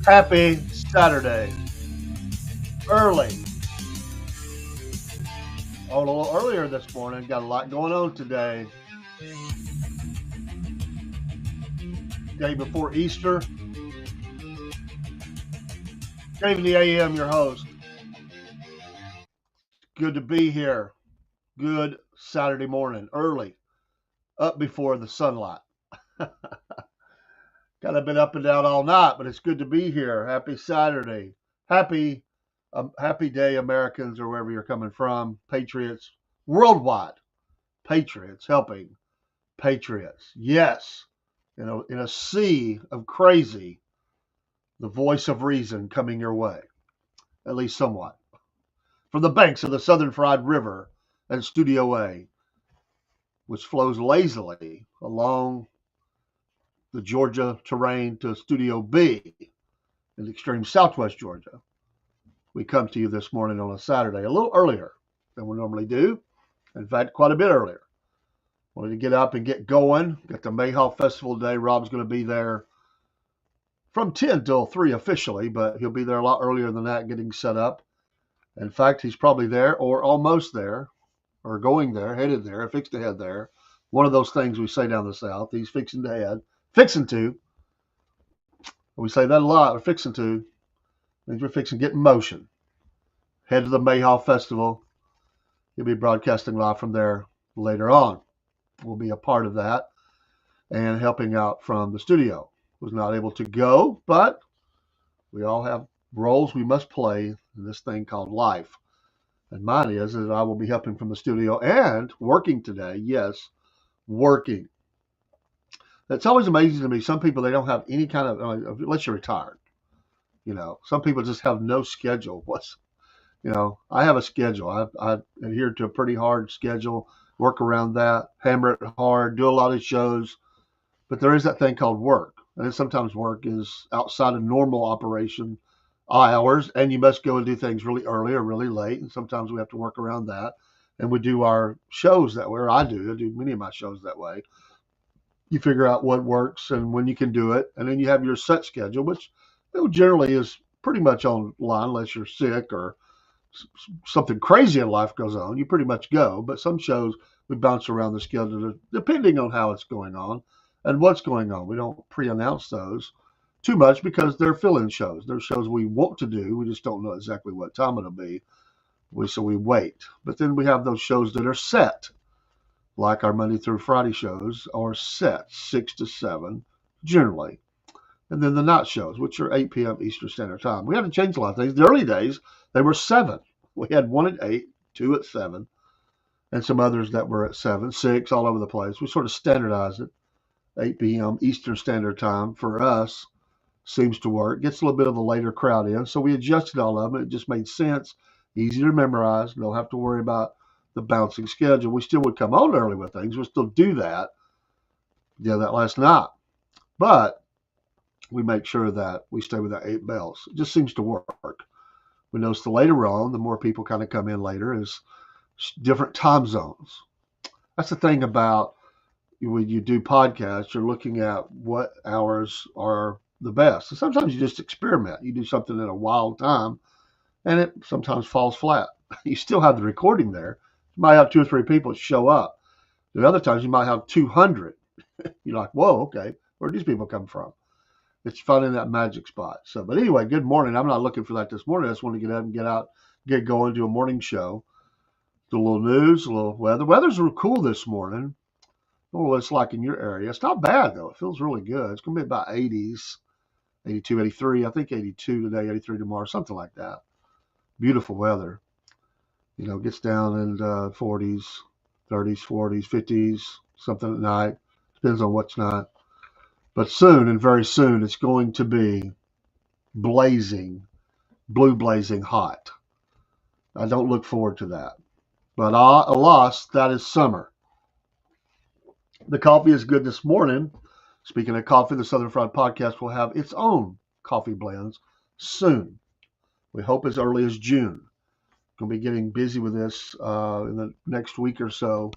Happy Saturday. Early. Oh, a little earlier this morning. Got a lot going on today. Day before Easter. Dave the AM, your host. Good to be here. Good Saturday morning. Early. Up before the sunlight. Kind of been up and down all night, but it's good to be here. Happy Saturday. Happy day, Americans, or wherever you're coming from. Patriots worldwide. Patriots helping Patriots. Yes. In a sea of crazy, the voice of reason coming your way, at least somewhat. From the banks of the Southern Fried River and Studio A, which flows lazily along the Georgia terrain to Studio B in extreme southwest Georgia. We come to you this morning on a Saturday, a little earlier than we normally do. In fact, quite a bit earlier. Wanted to get up and get going. Got the Mayhaw Festival today. Rob's going to be there from 10 till 3 officially, but he'll be there a lot earlier than that getting set up. In fact, he's probably there or almost there or going there, headed there, fixed to head there. One of those things we say down the South. He's fixing to head. Fixing to. We say that a lot. We're fixing to. Means we're fixing to get in motion. Head to the Mayhaw Festival. He'll be broadcasting live from there later on. We'll be a part of that and helping out from the studio. Was not able to go, but we all have roles we must play in this thing called life. And mine is that I will be helping from the studio and working today. Yes, working. It's always amazing to me. Some people, they don't have any kind of, unless you're retired, some people just have no schedule. I have a schedule. I adhere to a pretty hard schedule, work around that, hammer it hard, do a lot of shows. But there is that thing called work. And then sometimes work is outside of normal operation hours, and you must go and do things really early or really late. And sometimes we have to work around that. And we do our shows that way, or I do many of my shows that way. You figure out what works and when you can do it. And then you have your set schedule, which generally is pretty much online unless you're sick or something crazy in life goes on. You pretty much go. But some shows we bounce around the schedule depending on how it's going on. and what's going on. We don't pre-announce those too much because they're fill-in shows. They're shows we want to do. We just don't know exactly what time it'll be. So we wait. But then we have those shows that are set, like our Monday through Friday shows are set 6 to 7 generally. And then the night shows, which are 8 p.m. Eastern Standard Time. We had to change a lot of things. The early days, they were 7. We had one at 8, 2 at 7, and some others that were at 7, 6, all over the place. We sort of standardized it. 8 p.m. Eastern Standard Time for us seems to work. Gets a little bit of a later crowd in, so we adjusted all of them. It just made sense, easy to memorize. Don't have to worry about the bouncing schedule. We still would come on early with things. We'll still do that. Did that last night, but we make sure that we stay with that 8 bells. It just seems to work. We notice the later we're on, the more people kind of come in later is different time zones. That's the thing about when you do podcasts, you're looking at what hours are the best. And sometimes you just experiment. You do something at a wild time, and it sometimes falls flat. You still have the recording there. You might have 2 or 3 people show up. And other times you might have 200. You're like, whoa, okay, where do these people come from? It's finding that magic spot. So, but anyway, good morning. I'm not looking for that this morning. I just want to get up and get going, do a morning show. Do a little news, a little weather. Weather's real cool this morning. I don't know what it's like in your area. It's not bad, though. It feels really good. It's going to be about 80s, 82, 83. I think 82 today, 83 tomorrow, something like that. Beautiful weather. You know, gets down in 40s, 30s, 40s, 50s, something at night. Depends on what's not. But soon, and very soon, it's going to be blazing, blue blazing hot. I don't look forward to that. But alas, that is summer. The coffee is good this morning. Speaking of coffee, the Southern Fried Podcast will have its own coffee blends soon. We hope as early as June. Going to be getting busy with this in the next week or so,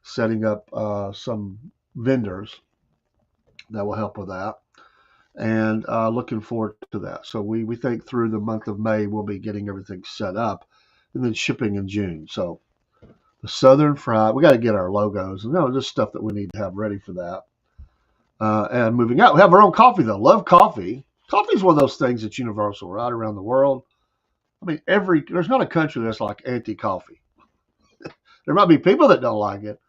setting up some vendors that will help with that, and looking forward to that. So we think through the month of May we'll be getting everything set up, and then shipping in June. So the Southern Fried, we got to get our logos and just stuff that we need to have ready for that. And moving out, we have our own coffee though. Love coffee. Coffee is one of those things that's universal right around the world. I mean, there's not a country that's like anti-coffee. There might be people that don't like it.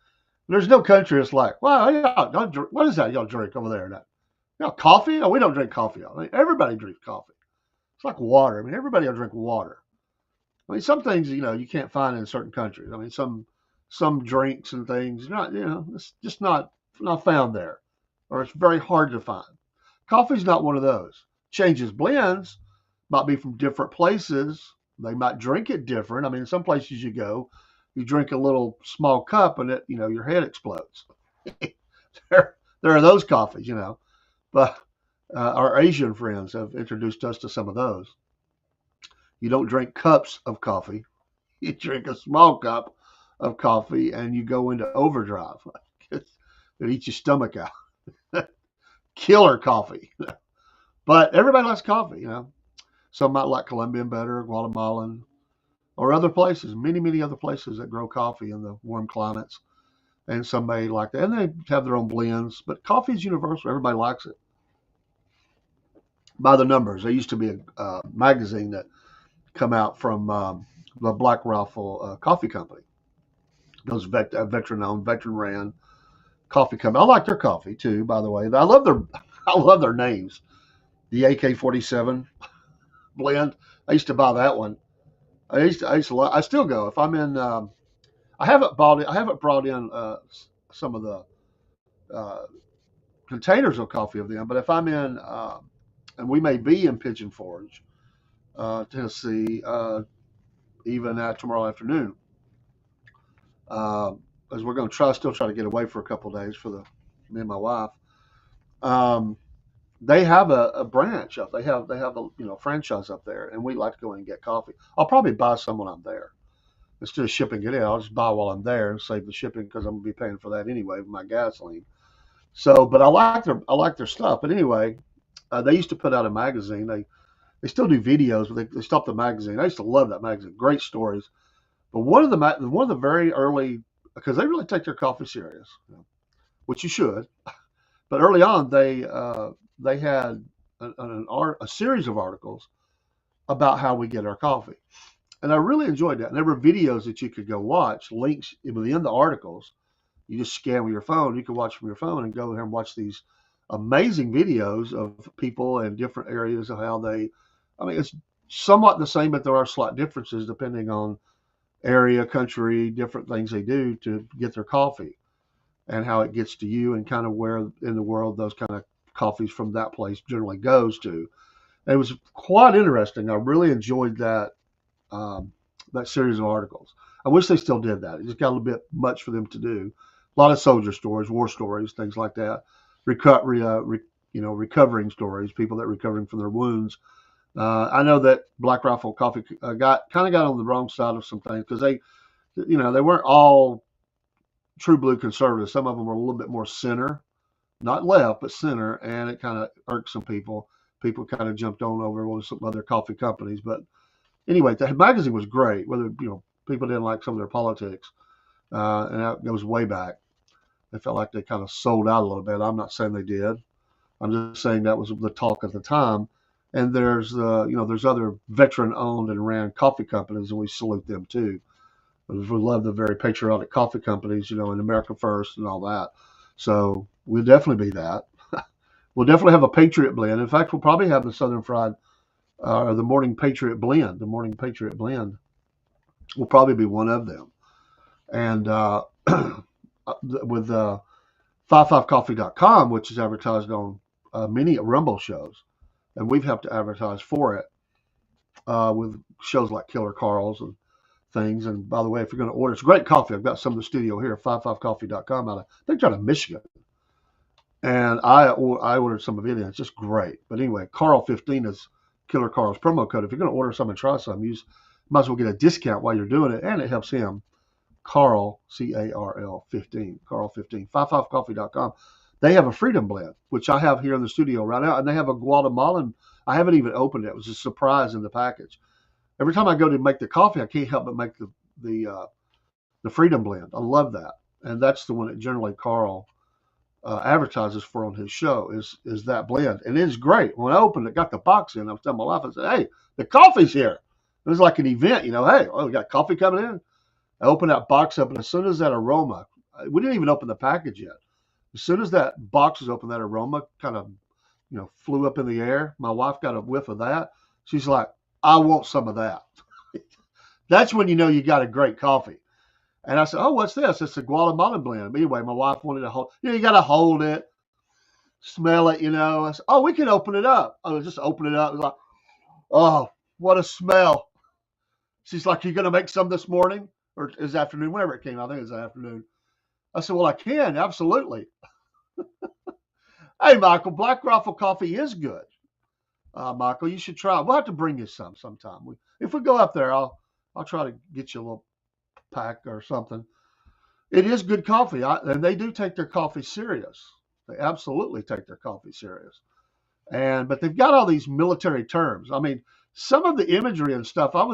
There's no country that's like, well, what is that y'all drink over there? Coffee? Oh, we don't drink coffee. I mean, everybody drinks coffee. It's like water. I mean, everybody will drink water. I mean, some things, you can't find in certain countries. I mean, some drinks and things, it's just not found there, or it's very hard to find. Coffee's not one of those. Changes blends, might be from different places. They might drink it different. I mean, some places you go, you drink a little small cup and your head explodes. there are those coffees, but our Asian friends have introduced us to some of those. You don't drink cups of coffee. You drink a small cup of coffee and you go into overdrive. It eats your stomach out. Killer coffee. But everybody likes coffee, Some might like Colombian better, Guatemalan, or other places, many, many other places that grow coffee in the warm climates. And some may like that. And they have their own blends. But coffee is universal. Everybody likes it. By the numbers. There used to be a magazine that come out from the Black Rifle Coffee Company. Those veteran-owned, veteran-ran coffee company. I like their coffee too, by the way. I love their names. The AK-47 blend. I used to buy that one. I still go if I'm in. I haven't brought in some of the containers of coffee of them, but if I'm in, and we may be in Pigeon Forge, Tennessee, even tomorrow afternoon, as we're going to still try to get away for a couple of days for me and my wife. They have a branch up. They have a franchise up there, and we like to go in and get coffee. I'll probably buy some when I'm there instead of shipping it in. I'll just buy while I'm there and save the shipping because I'm gonna be paying for that anyway with my gasoline. So, but I like their stuff. But anyway, they used to put out a magazine. They still do videos, but they stopped the magazine. I used to love that magazine. Great stories. But one of the very early, because they really take their coffee serious, which you should. But early on, they had a series of articles about how we get our coffee. And I really enjoyed that. And there were videos that you could go watch, links within the articles. You just scan with your phone. You can watch from your phone and go there and watch these amazing videos of people in different areas of how they. I mean, it's somewhat the same, but there are slight differences depending on area, country, different things they do to get their coffee and how it gets to you and kind of where in the world those kind of coffees from that place generally goes to. And it was quite interesting. I really enjoyed um, that series of articles. I wish they still did that. It just got a little bit much for them to do. A lot of soldier stories, war stories, things like that. Recovering stories, people that are recovering from their wounds. I know that Black Rifle Coffee got on the wrong side of some things because they weren't all true blue conservatives. Some of them were a little bit more center, not left, but center, and it kind of irked some people. People kind of jumped on over with some other coffee companies, but anyway, the magazine was great. Whether people didn't like some of their politics, and that goes way back. They felt like they kind of sold out a little bit. I'm not saying they did. I'm just saying that was the talk at the time. And there's other veteran-owned and ran coffee companies, and we salute them too. We love the very patriotic coffee companies, in America First and all that. So we'll definitely be that. We'll definitely have a Patriot blend. In fact, we'll probably have the Southern Fried the Morning Patriot blend. The Morning Patriot blend will probably be one of them. And with 55coffee.com, which is advertised on many Rumble shows, and we've helped to advertise for it with shows like Killer Carl's and things. And by the way, if you're going to order, it's great coffee. I've got some of the studio here, 55coffee.com, I think out of Michigan. And I ordered some of it, and it's just great. But anyway, Carl 15 is Killer Carl's promo code. If you're going to order some and try some, might as well get a discount while you're doing it, and it helps him. Carl, Carl 15, Carl 15, 55coffee.com. They have a Freedom Blend, which I have here in the studio right now, and they have a Guatemalan. I haven't even opened it. It was a surprise in the package. Every time I go to make the coffee, I can't help but make the Freedom Blend. I love that, and that's the one that generally Carl advertises for on his show is that blend, and it's great. When I opened it, got the box in, I was telling my wife, I said, "Hey, the coffee's here." It was like an event, Hey, we got coffee coming in. I opened that box up, and as soon as that aroma, we didn't even open the package yet. As soon as that box was open, that aroma kind of, flew up in the air. My wife got a whiff of that. She's like, "I want some of that." That's when you got a great coffee. And I said, "Oh, what's this?" It's a Guatemalan blend. But anyway, my wife wanted to hold. You got to hold it, smell it. I said, "Oh, we can open it up." I was just open it up. It was like, oh, what a smell. She's like, "You going to make some this morning or this afternoon?" Whenever it came, I think it was the afternoon. I said, "Well, I can, absolutely." Hey, Michael, Black Rifle coffee is good. Michael, you should try it. We'll have to bring you some sometime. If we go up there, I'll try to get you a little pack or something. It is good coffee, and they do take their coffee serious. They absolutely take their coffee serious. But they've got all these military terms. I mean, some of the imagery and stuff. I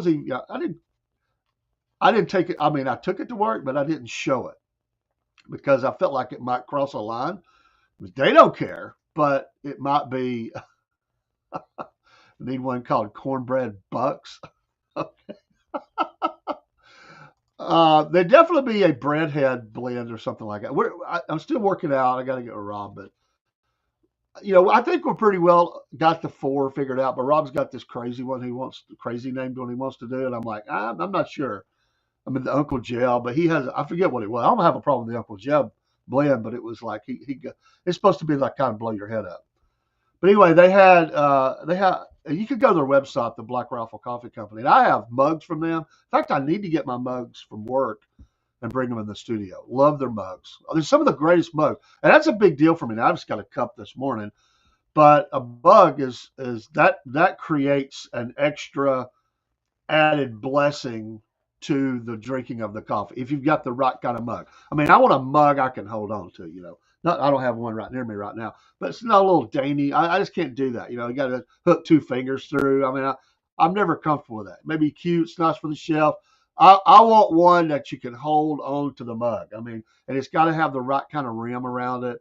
didn't take it. I mean, I took it to work, but I didn't show it because I felt like it might cross a line. They don't care, but it might be. Need one called Cornbread Bucks. There'd definitely be a breadhead blend or something like that. I'm still working out. I got to get with Rob, but I think we're pretty well got the 4 figured out. But Rob's got this crazy one crazy named one he wants to do, and I'm like, I'm not sure. I mean, the Uncle Jeb, but he has, I forget what it was. I don't have a problem with the Uncle Jeb blend, but it was like it's supposed to be like kind of blow your head up. But anyway, they had you could go to their website, the Black Rifle Coffee Company, and I have mugs from them. In fact, I need to get my mugs from work and bring them in the studio. Love their mugs. They're some of the greatest mugs, and that's a big deal for me. Now, I just got a cup this morning, but a mug is that creates an extra added blessing to the drinking of the coffee if you've got the right kind of mug. I mean, I want a mug I can hold on to, I don't have one right near me right now, but it's not a little dainty. I just can't do that. You got to hook 2 fingers through. I mean, I'm never comfortable with that. Maybe cute, it's nice for the shelf. I want one that you can hold on to the mug. I mean, and it's got to have the right kind of rim around it.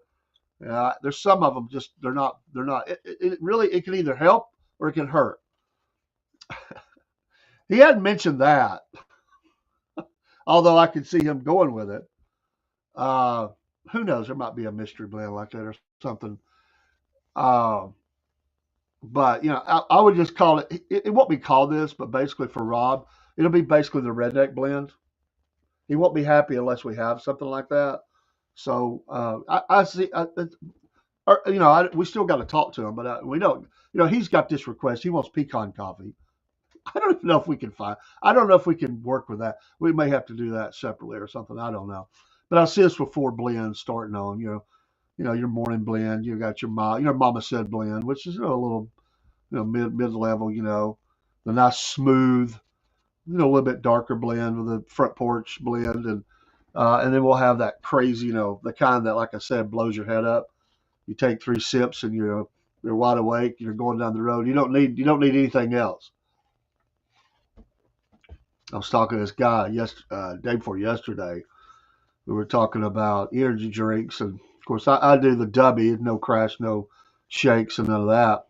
There's some of them just they're not. It can either help or it can hurt. He hadn't mentioned that, although I could see him going with it. Uh, who knows? There might be a mystery blend like that or something. Uh, but I would just call it. It won't be called this, but basically for Rob, it'll be basically the redneck blend. He won't be happy unless we have something like that. So I see. We still got to talk to him, but we don't. He's got this request. He wants pecan coffee. I don't even know if we can find. I don't know if we can work with that. We may have to do that separately or something. I don't know. But I see us with 4 blends starting on. Your morning blend. You got your mama said blend, which is a little mid level. The nice smooth, a little bit darker blend with a front porch blend, and then we'll have that crazy, the kind that, like I said, blows your head up. You take 3 sips and you're wide awake. You're going down the road. You don't need anything else. I was talking to this guy day before yesterday. We were talking about energy drinks, and of course I do the Dubby, no crash, no shakes, and none of that.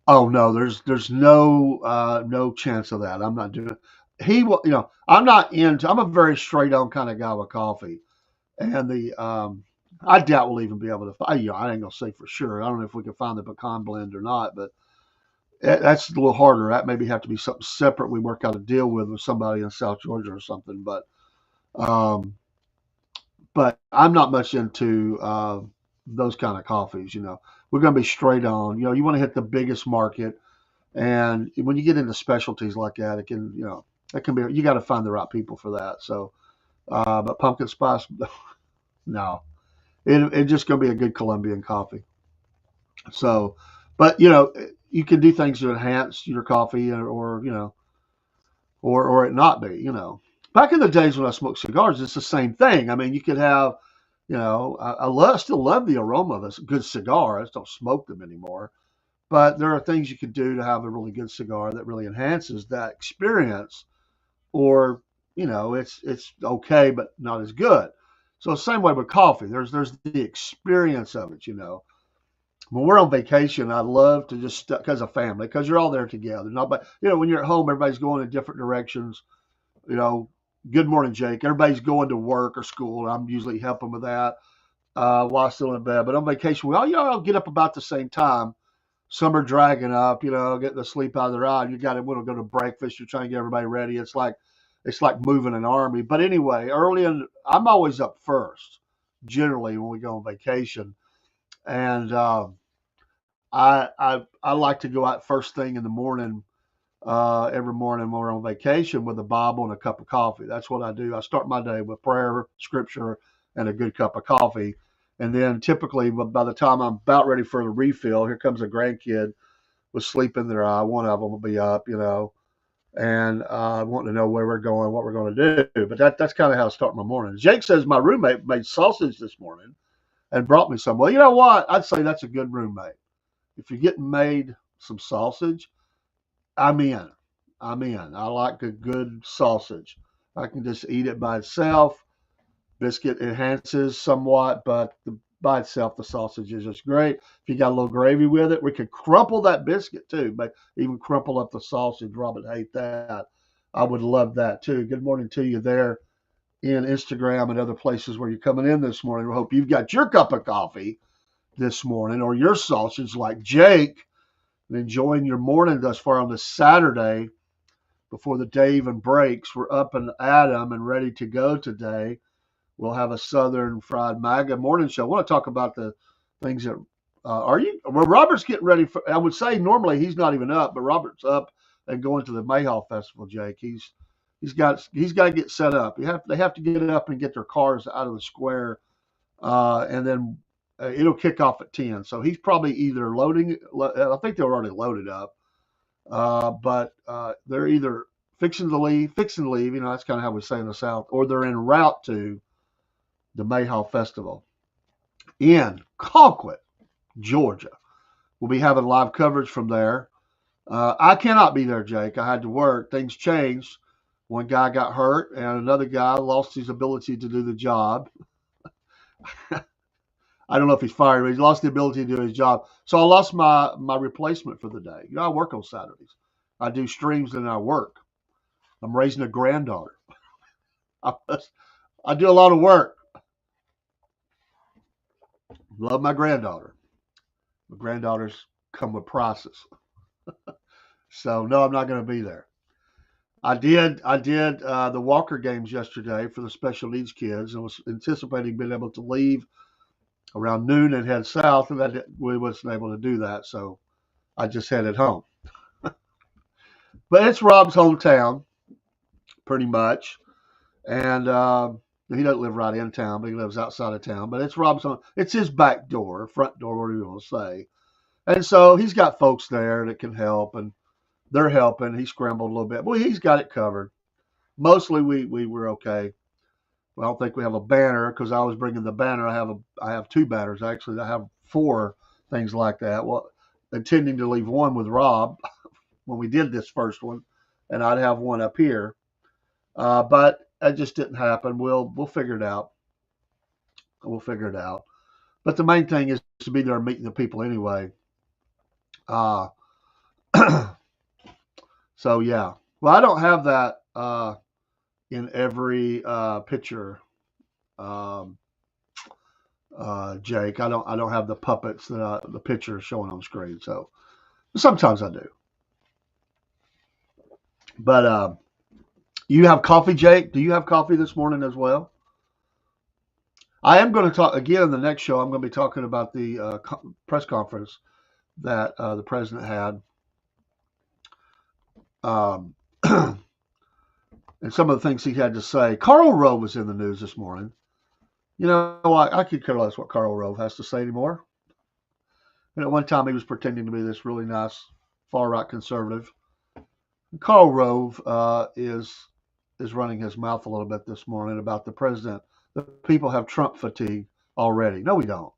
Oh no, there's no chance of that. I'm not doing. He will, I'm not into. I'm a very straight on kind of guy with coffee, and I doubt we'll even be able to. I ain't gonna say for sure. I don't know if we can find the pecan blend or not, but that's a little harder. That maybe have to be something separate. We work out a deal with somebody in South Georgia or something. Um, but I'm not much into those kind of coffees. We're going to be straight on. You want to hit the biggest market, and when you get into specialties like that, it can be. You got to find the right people for that. So, but pumpkin spice, no, it's just going to be a good Colombian coffee. So, but you can do things to enhance your coffee, or it not be. Back in the days when I smoked cigars, it's the same thing. I mean, you could have, still love the aroma of a good cigar. I just don't smoke them anymore. But there are things you could do to have a really good cigar that really enhances that experience, or it's okay but not as good. So same way with coffee. There's the experience of it. When we're on vacation, I love to just because of family, because you're all there together. Not, but when you're at home, everybody's going in different directions. You know, good morning, Jake. Everybody's going to work or school. I'm usually helping with that while I'm still in bed. But on vacation, we all get up about the same time. Some are dragging up, getting the sleep out of their eye. You got to want to go to breakfast. You're trying to get everybody ready. It's like moving an army. But anyway, I'm always up first, generally when we go on vacation, and I like to go out first thing in the morning. Every morning when we're on vacation with a Bible and a cup of coffee. That's what I do. I start my day with prayer, scripture, and a good cup of coffee. And then typically by the time I'm about ready for the refill, here comes a grandkid with sleep in their eye. One of them will be up, and wanting to know where we're going, what we're going to do. But that's kind of how I start my morning. Jake says my roommate made sausage this morning and brought me some. Well, you know what? I'd say that's a good roommate. If you're getting made some sausage, I'm in. I'm in. I like a good sausage. I can just eat it by itself. Biscuit enhances somewhat, but by itself, the sausage is just great. If you got a little gravy with it, we could crumple that biscuit too, but even crumple up the sausage. Robin hate that. I would love that too. Good morning to you there in Instagram and other places where you're coming in this morning. We hope you've got your cup of coffee this morning or your sausage like Jake and enjoying your morning thus far on this Saturday before the day even breaks. We're up and at 'em and ready to go today. We'll have a Southern Fried MAGA morning show. I want to talk about the things that well, Robert's getting ready for, I would say normally he's not even up, but Robert's up and going to the Mayhaw Festival, Jake. He's got to get set up. They have to get up and get their cars out of the square, and then it'll kick off at 10. So he's probably either loading. I think they're already loaded up, but they're either fixing to leave. That's kind of how we say in the South, or they're en route to the Mayhaw Festival in Colquitt, Georgia. We'll be having live coverage from there. I cannot be there, Jake. I had to work. Things changed. One guy got hurt, and another guy lost his ability to do the job. I don't know if he's fired, but he's lost the ability to do his job. So I lost my replacement for the day. I work on Saturdays. I do streams and I work. I'm raising a granddaughter. I, I do a lot of work. Love my granddaughter. My granddaughters come with prices. So no, I'm not going to be there. I did the Walker games yesterday for the special needs kids, and was anticipating being able to leave around noon and head south, and we wasn't able to do that, so I just headed home. But it's Rob's hometown, pretty much, and he doesn't live right in town, but he lives outside of town. But it's Rob's home. It's his back door, front door, whatever you want to say. And so he's got folks there that can help, and they're helping. He scrambled a little bit, but he's got it covered. Mostly we were okay. I don't think we have a banner because I was bringing the banner. I have two banners actually. I have four things like that. Well, intending to leave one with Rob when we did this first one, and I'd have one up here. But that just didn't happen. We'll figure it out. We'll figure it out. But the main thing is to be there meeting the people anyway. Uh, so yeah. Well, I don't have that in every picture, um, Jake. I don't have the puppets that the pictures showing on screen. So sometimes I do. But you have coffee, Jake? Do you have coffee this morning as well? I am going to talk again in the next show. I'm going to be talking about the press conference that the president had, um, and some of the things he had to say. Karl Rove was in the news this morning. I could care less what Karl Rove has to say anymore. And at one time, he was pretending to be this really nice far-right conservative. And Karl Rove is running his mouth a little bit this morning about the president. The people have Trump fatigue already. No, we don't.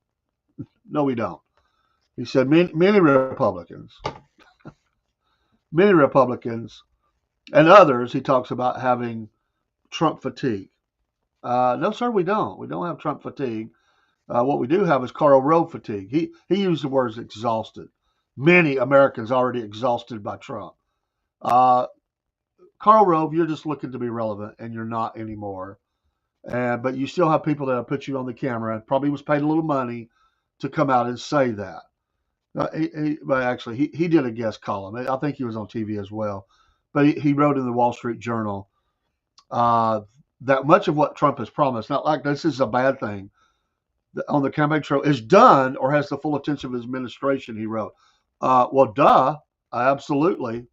No, we don't. He said many Republicans and others, he talks about having Trump fatigue. No, sir, we don't. We don't have Trump fatigue. What we do have is Karl Rove fatigue. He used the words exhausted. Many Americans already exhausted by Trump. Karl Rove, you're just looking to be relevant, and you're not anymore. But you still have people that have put you on the camera and probably was paid a little money to come out and say that. But actually, he did a guest column. I think he was on TV as well. But he wrote in the Wall Street Journal that much of what Trump has promised, not like this is a bad thing, on the campaign trail is done or has the full attention of his administration, he wrote. Well, duh, I absolutely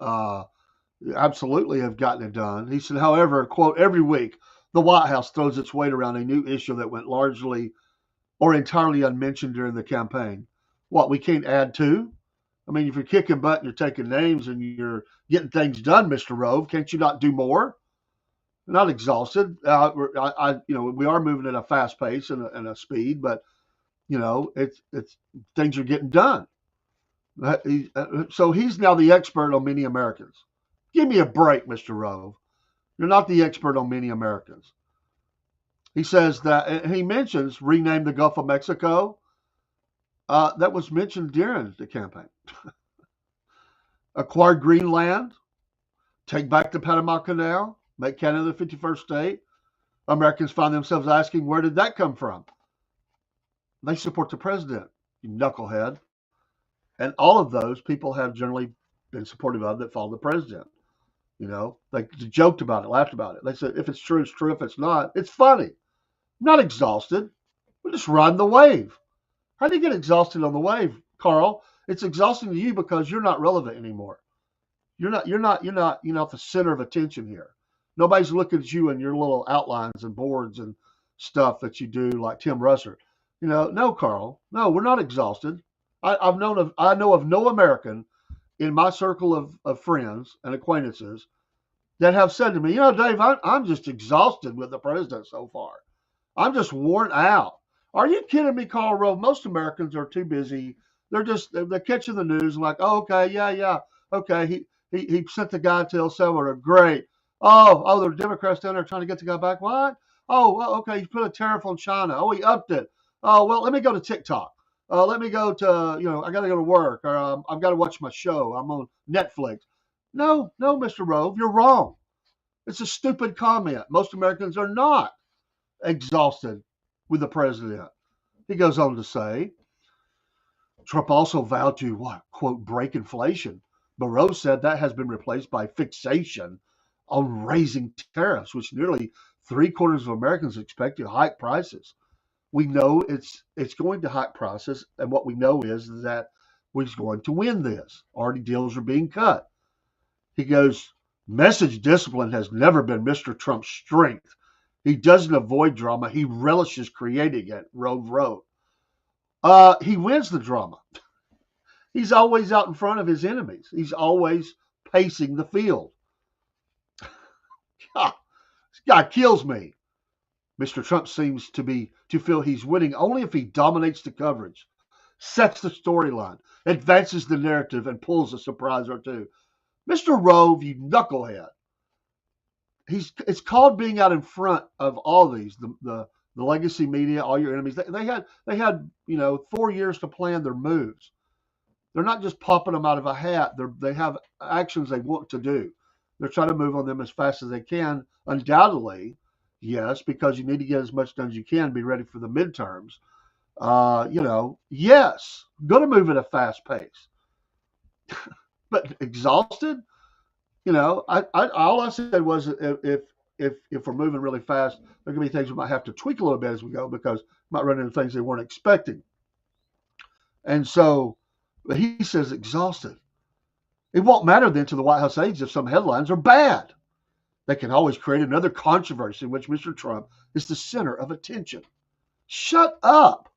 have gotten it done. He said, however, quote, every week, the White House throws its weight around a new issue that went largely or entirely unmentioned during the campaign. What, we can't add to? I mean, if you're kicking butt and you're taking names and you're getting things done, Mr. Rove, can't you not do more? Not exhausted. We are moving at a fast pace and a speed, but it's things are getting done. So he's now the expert on many Americans. Give me a break, Mr. Rove. You're not the expert on many Americans. He says that, and he mentions rename the Gulf of Mexico. That was mentioned during the campaign. Acquire Greenland, take back the Panama Canal, make Canada the 51st state. Americans find themselves asking, where did that come from? They support the president, you knucklehead. And all of those people have generally been supportive of that follow the president. They joked about it, laughed about it. They said, if it's true, it's true. If it's not, it's funny. I'm not exhausted. We're just riding the wave. How do you get exhausted on the wave, Karl? It's exhausting to you because you're not relevant anymore. You're not the center of attention here. Nobody's looking at you and your little outlines and boards and stuff that you do like Tim Russert. No, Karl. No, we're not exhausted. I know of no American in my circle of friends and acquaintances that have said to me, Dave, I'm just exhausted with the president so far. I'm just worn out. Are you kidding me, Karl Rove? Most Americans are too busy. They're catching the news and like, oh, okay, yeah, okay. He sent the guy to El Salvador. Great. Oh, the Democrats down there trying to get the guy back. What? Oh, well, okay. He put a tariff on China. Oh, he upped it. Oh, well, let me go to TikTok. Let me go to, I got to go to work, or I've got to watch my show. I'm on Netflix. No, no, Mr. Rove, you're wrong. It's a stupid comment. Most Americans are not exhausted with the president. He goes on to say, Trump also vowed to, what, quote, break inflation. Barroso said that has been replaced by fixation on raising tariffs, which nearly three-quarters of Americans expect to hike prices. We know it's going to hike prices, and what we know is that we're going to win this. Already deals are being cut. He goes, message discipline has never been Mr. Trump's strength. He doesn't avoid drama. He relishes creating it, Rove wrote. He wins the drama. He's always out in front of his enemies. He's always pacing the field. God, this guy kills me. Mr. Trump seems to feel he's winning only if he dominates the coverage, sets the storyline, advances the narrative, and pulls a surprise or two. Mr. Rove, you knucklehead. It's called being out in front of all these, the legacy media, all your enemies. They had 4 years to plan their moves. They're not just popping them out of a hat. They have actions they want to do. They're trying to move on them as fast as they can. Undoubtedly, yes, because you need to get as much done as you can, be ready for the midterms. Yes, going to move at a fast pace, but exhausted. All I said was if we're moving really fast, there are going to be things we might have to tweak a little bit as we go because we might run into things they weren't expecting. And so he says exhausted. It won't matter then to the White House aides if some headlines are bad. They can always create another controversy in which Mr. Trump is the center of attention. Shut up.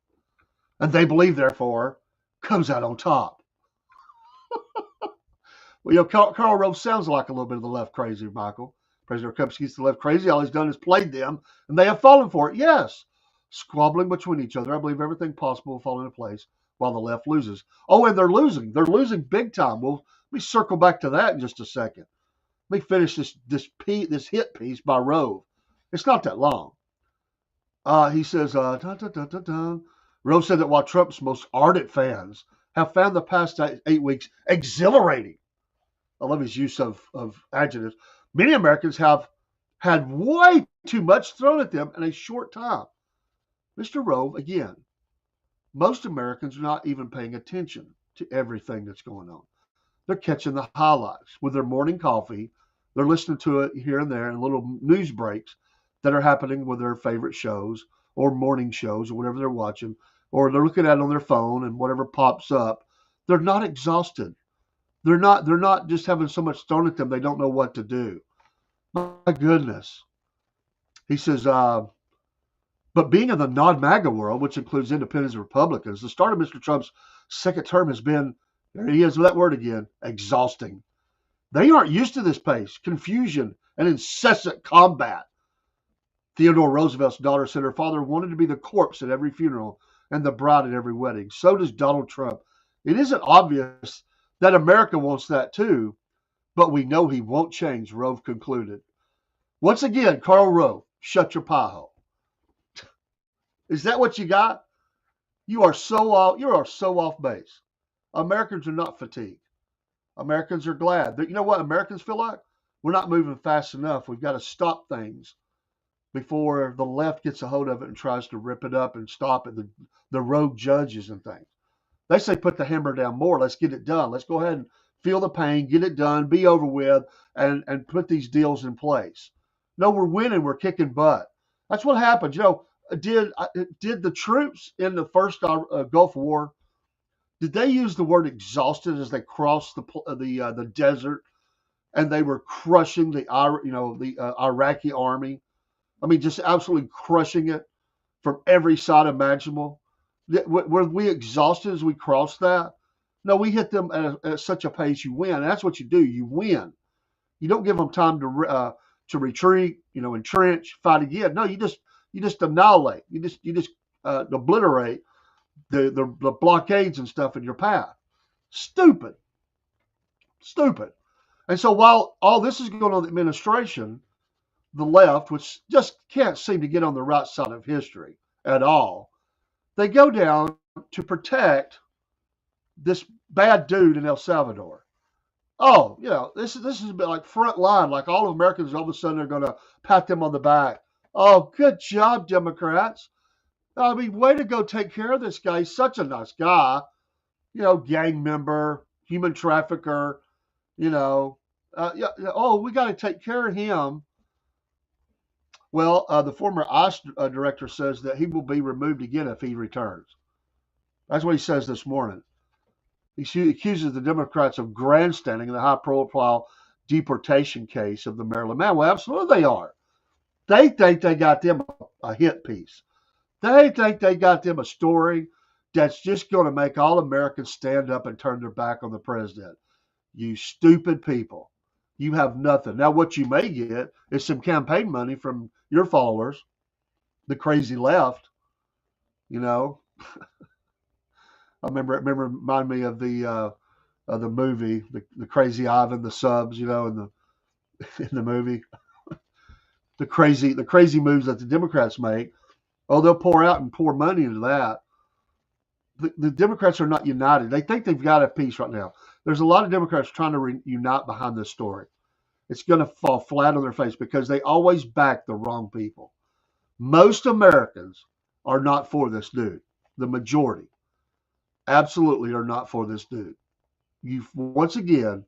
And they believe, therefore, comes out on top. Well, Karl Rove sounds like a little bit of the left crazy, Michael. President Kupsky's the left crazy. All he's done is played them, and they have fallen for it. Yes, squabbling between each other. I believe everything possible will fall into place while the left loses. Oh, and they're losing. They're losing big time. Well, let me circle back to that in just a second. Let me finish this hit piece by Rove. It's not that long. He says, dun, dun, dun, dun, dun. Rove said that while Trump's most ardent fans have found the past 8 weeks exhilarating, I love his use of adjectives, many Americans have had way too much thrown at them in a short time. Mr. Rove, again, most Americans are not even paying attention to everything that's going on. They're catching the highlights with their morning coffee. They're listening to it here and there in little news breaks that are happening with their favorite shows or morning shows or whatever they're watching, or they're looking at it on their phone and whatever pops up. They're not exhausted. They're not just having so much thrown at them they don't know what to do. My goodness. He says, but being in the non-MAGA world, which includes independents and Republicans, the start of Mr. Trump's second term has been, there he is with that word again, exhausting. They aren't used to this pace, confusion, and incessant combat. Theodore Roosevelt's daughter said her father wanted to be the corpse at every funeral and the bride at every wedding. So does Donald Trump. It isn't obvious that America wants that too, but we know he won't change, Rove concluded. Once again, Karl Rove, shut your pie hole. Is that what you got? You are so off base. Americans are not fatigued. Americans are glad. You know what Americans feel like? We're not moving fast enough. We've got to stop things before the left gets a hold of it and tries to rip it up and stop it. The rogue judges and things. They say put the hammer down more. Let's get it done. Let's go ahead and feel the pain, get it done, be over with, and put these deals in place. No, we're winning. We're kicking butt. That's what happened. Did the troops in the first Gulf War, did they use the word exhausted as they crossed the desert and they were crushing the Iraqi army? I mean, just absolutely crushing it from every side imaginable. Were we exhausted as we crossed that? No, we hit them at such a pace you win. And that's what you do. You win. You don't give them time to retreat, entrench, fight again. No, you just annihilate. You just obliterate the blockades and stuff in your path. Stupid. And so while all this is going on in the administration, the left, which just can't seem to get on the right side of history at all, They go down to protect this bad dude in El Salvador. Oh, this is a bit like front line, like all of Americans all of a sudden are going to pat them on the back. Oh, good job, Democrats. I mean, way to go take care of this guy. He's such a nice guy, gang member, human trafficker, yeah, oh, we got to take care of him. Well, the former ICE director says that he will be removed again if he returns. That's what he says this morning. He accuses the Democrats of grandstanding in the high-profile deportation case of the Maryland man. Well, absolutely they are. They think they got them a hit piece. They think they got them a story that's just going to make all Americans stand up and turn their back on the president. You stupid people. You have nothing. Now, what you may get is some campaign money from your followers, the crazy left. You know, I remember remind me of the movie, the Crazy Ivan, the subs. In the movie, the crazy moves that the Democrats make. Oh, they'll pour out and pour money into that. The Democrats are not united. They think they've got a piece right now. There's a lot of Democrats trying to unite behind this story. It's going to fall flat on their face because they always back the wrong people. Most Americans are not for this dude. The majority absolutely are not for this dude. Once again,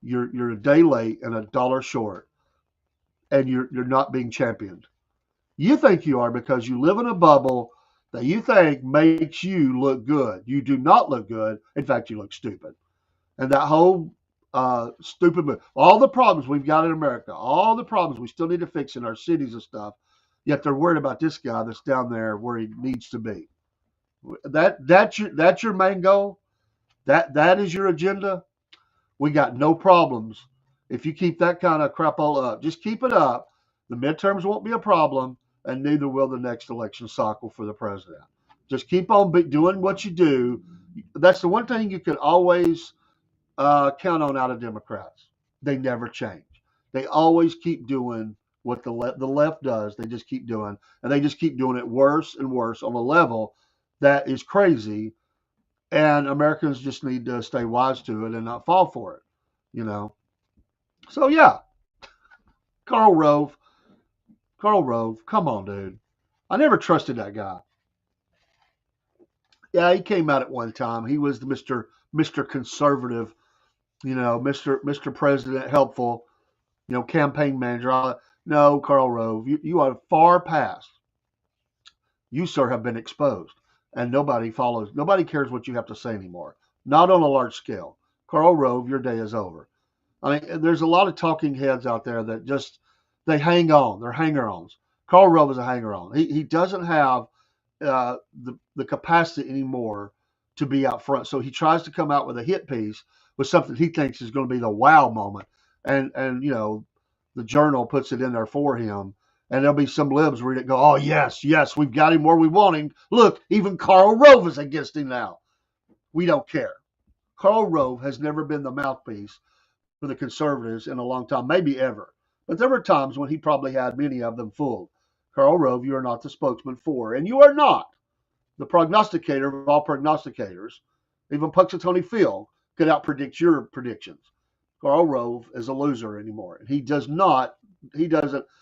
you're a day late and a dollar short, and you're not being championed. You think you are because you live in a bubble that you think makes you look good. You do not look good. In fact, you look stupid. And that whole stupid move, all the problems we've got in America, all the problems we still need to fix in our cities and stuff, yet they're worried about this guy that's down there where he needs to be. That's your main goal. That is your agenda. We got no problems if you keep that kind of crap all up. Just keep it up. The midterms won't be a problem, and neither will the next election cycle for the president. Just keep on doing what you do. That's the one thing you can always count on out of Democrats. They never change. They always keep doing what the left does. They just keep doing, and they just keep doing it worse and worse on a level that is crazy. And Americans just need to stay wise to it and not fall for it. So yeah, Karl Rove, come on, dude. I never trusted that guy. Yeah, he came out at one time. He was the Mr. Conservative, Mr. President, helpful, campaign manager. No, Karl Rove, you are far past. You, sir, have been exposed, and nobody cares what you have to say anymore. Not on a large scale. Karl Rove, your day is over. I mean, there's a lot of talking heads out there that just they hang on. They're hanger-ons. Karl Rove is a hanger-on. He doesn't have the capacity anymore to be out front. So he tries to come out with a hit piece with something he thinks is going to be the wow moment, and the Journal puts it in there for him, and there'll be some libs read it, go, oh yes, we've got him where we want him. Look, even Karl Rove is against him now. We don't care. Karl Rove has never been the mouthpiece for the conservatives in a long time, maybe ever. But there were times when he probably had many of them fooled. Karl Rove, you are not the spokesman for, and you are not the prognosticator of all prognosticators. Even Punxsutawney Phil could outpredict your predictions. Karl Rove is a loser anymore. He doesn't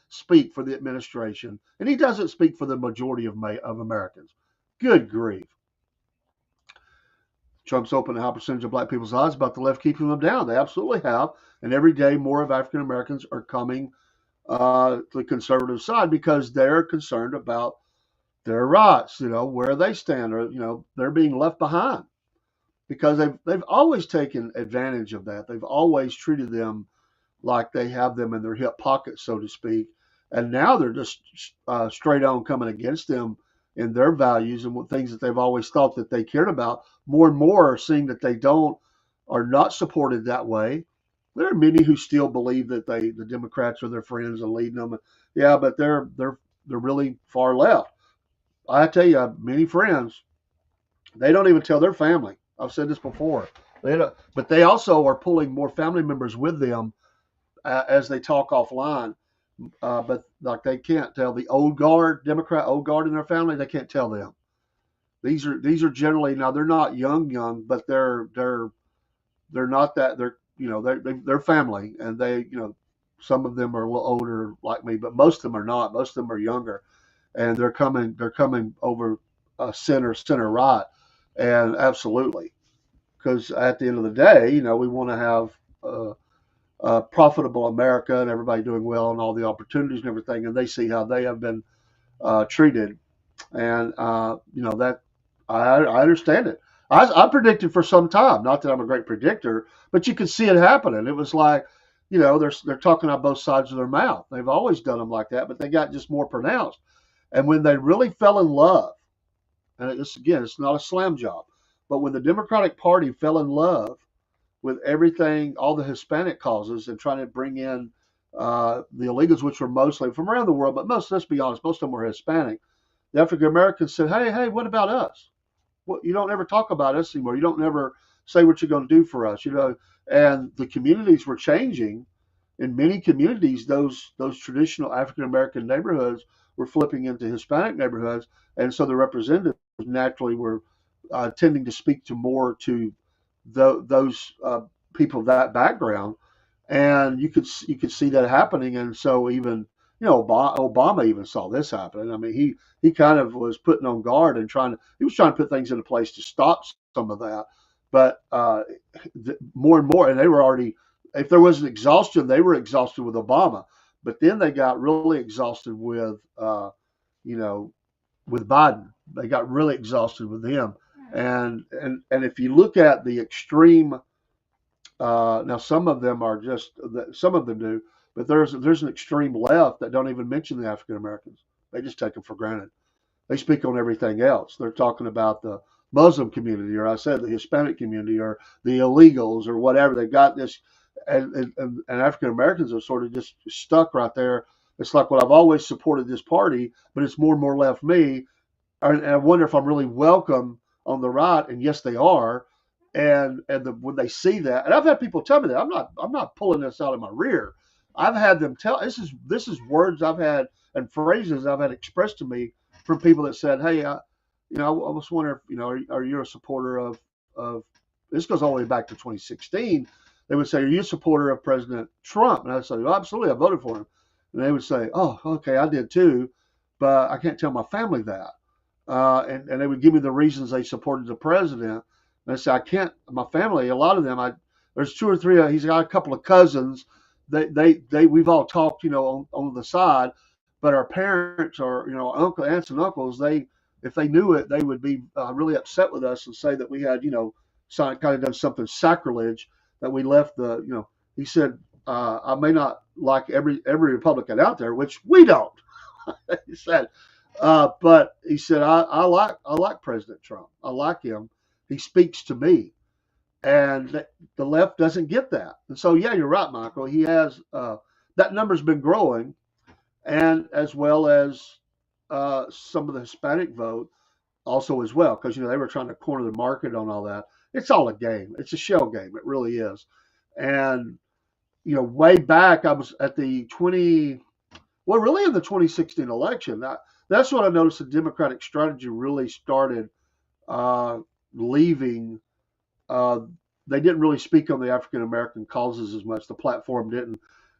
speak for the administration, and he doesn't speak for the majority of Americans. Good grief. Trump's opened a high percentage of black people's eyes about the left keeping them down. They absolutely have. And every day more of African Americans are coming to the conservative side because they're concerned about their rights, where they stand, or, they're being left behind because they've always taken advantage of that. They've always treated them like they have them in their hip pocket, so to speak. And now they're just straight on coming against them in their values and what things that they've always thought that they cared about. More and more are seeing that they are not supported that way. There are many who still believe that the Democrats are their friends and leading them. Yeah, but they're really far left. I tell you, many friends, they don't even tell their family. I've said this before. But they also are pulling more family members with them as they talk offline. But like they can't tell the old guard, Democrat old guard in their family, they can't tell them. These are generally, now they're not young, but they're not that, they're, they're family, and some of them are a little older like me, but most of them are not. Most of them are younger, and they're coming over center right, and absolutely, because at the end of the day, we want to have a profitable America and everybody doing well and all the opportunities and everything, and they see how they have been treated, and that I understand it. I predicted for some time, not that I'm a great predictor, but you could see it happening. It was like, they're talking on both sides of their mouth. They've always done them like that, but they got just more pronounced. And when they really fell in love, and this again, it's not a slam job, but when the Democratic Party fell in love with everything, all the Hispanic causes, and trying to bring in the illegals, which were mostly from around the world, but let's be honest, most of them were Hispanic. The African Americans said, "Hey, what about us? What, you don't ever talk about us anymore. You don't ever say what you're going to do for us, And the communities were changing. In many communities, those traditional African American neighborhoods were flipping into Hispanic neighborhoods, and so the representatives naturally were tending to speak to more to those people of that background, and you could see that happening. And so even Obama even saw this happening. I mean, he kind of was putting on guard and he was trying to put things into place to stop some of that, but more and more, and they were already, if there was an exhaustion, they were exhausted with Obama, but then they got really exhausted with you know with Biden. They got really exhausted with him, and if you look at the extreme, now some of them are just, some of them do, but there's an extreme left that don't even mention the African Americans. They just take them for granted. They speak on everything else. They're talking about the Muslim community, or I said the Hispanic community, or the illegals, or whatever. They got this, and African Americans are sort of just stuck right there. It's like, well, I've always supported this party, but it's more and more left me, and I wonder if I'm really welcome on the right. And yes, they are. When they see that, and I've had people tell me that, I'm not pulling this out of my rear. I've had them tell, this is words I've had and phrases I've had expressed to me from people that said, "Hey, I was wondering if, are you a supporter of?" This goes all the way back to 2016. They would say, "Are you a supporter of President Trump?" And I'd say, "Well, absolutely, I voted for him." And they would say, "Oh, okay, I did too, but I can't tell my family that." And they would give me the reasons they supported the president. And I said, "I can't. My family, a lot of them, there's two or three. He's got a couple of cousins. We've all talked, on the side, but our parents, or aunts and uncles, if they knew it, they would be really upset with us and say that we had, kind of done something sacrilege, that we left the." He said, "I may not like every Republican out there, which we don't." He said, but he said, I like President Trump. I like him. He speaks to me." And the left doesn't get that. And so, yeah, you're right, Michael. He has, that number's been growing, and as well as some of the Hispanic vote also as well, because they were trying to corner the market on all that. It's all a game. It's a shell game. It really is. And way back, I was at the really in the 2016 election. That's when I noticed the Democratic strategy really started leaving. They didn't really speak on the African American causes as much. The platform didn't.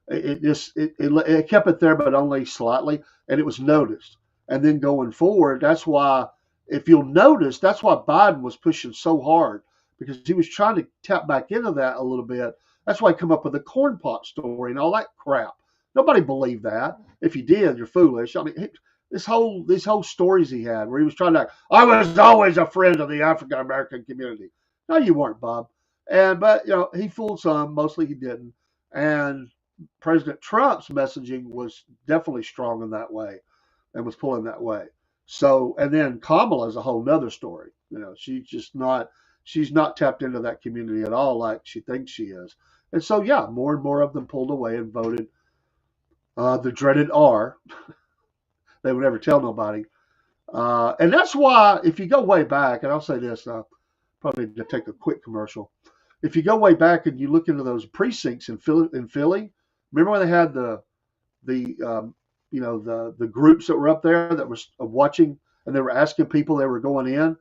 It kept it there, but only slightly, and it was noticed. And then going forward, that's why, if you'll notice, that's why Biden was pushing so hard, because he was trying to tap back into that a little bit. That's why he come up with the corn pot story and all that crap. Nobody believed that. If you did, you're foolish. I mean, these whole stories he had, where he was trying to, "I was always a friend of the African American community." No, you weren't, Bob. But he fooled some. Mostly he didn't. And President Trump's messaging was definitely strong in that way, and was pulling that way. So, and then Kamala is a whole nother story. She's not tapped into that community at all like she thinks she is. And so, yeah, more and more of them pulled away and voted the dreaded R. They would never tell nobody. And that's why, if you go way back, and I'll say this, probably need to take a quick commercial. If you go way back and you look into those precincts in Philly, remember when they had the groups that were up there that was watching, and they were asking people, they were going in,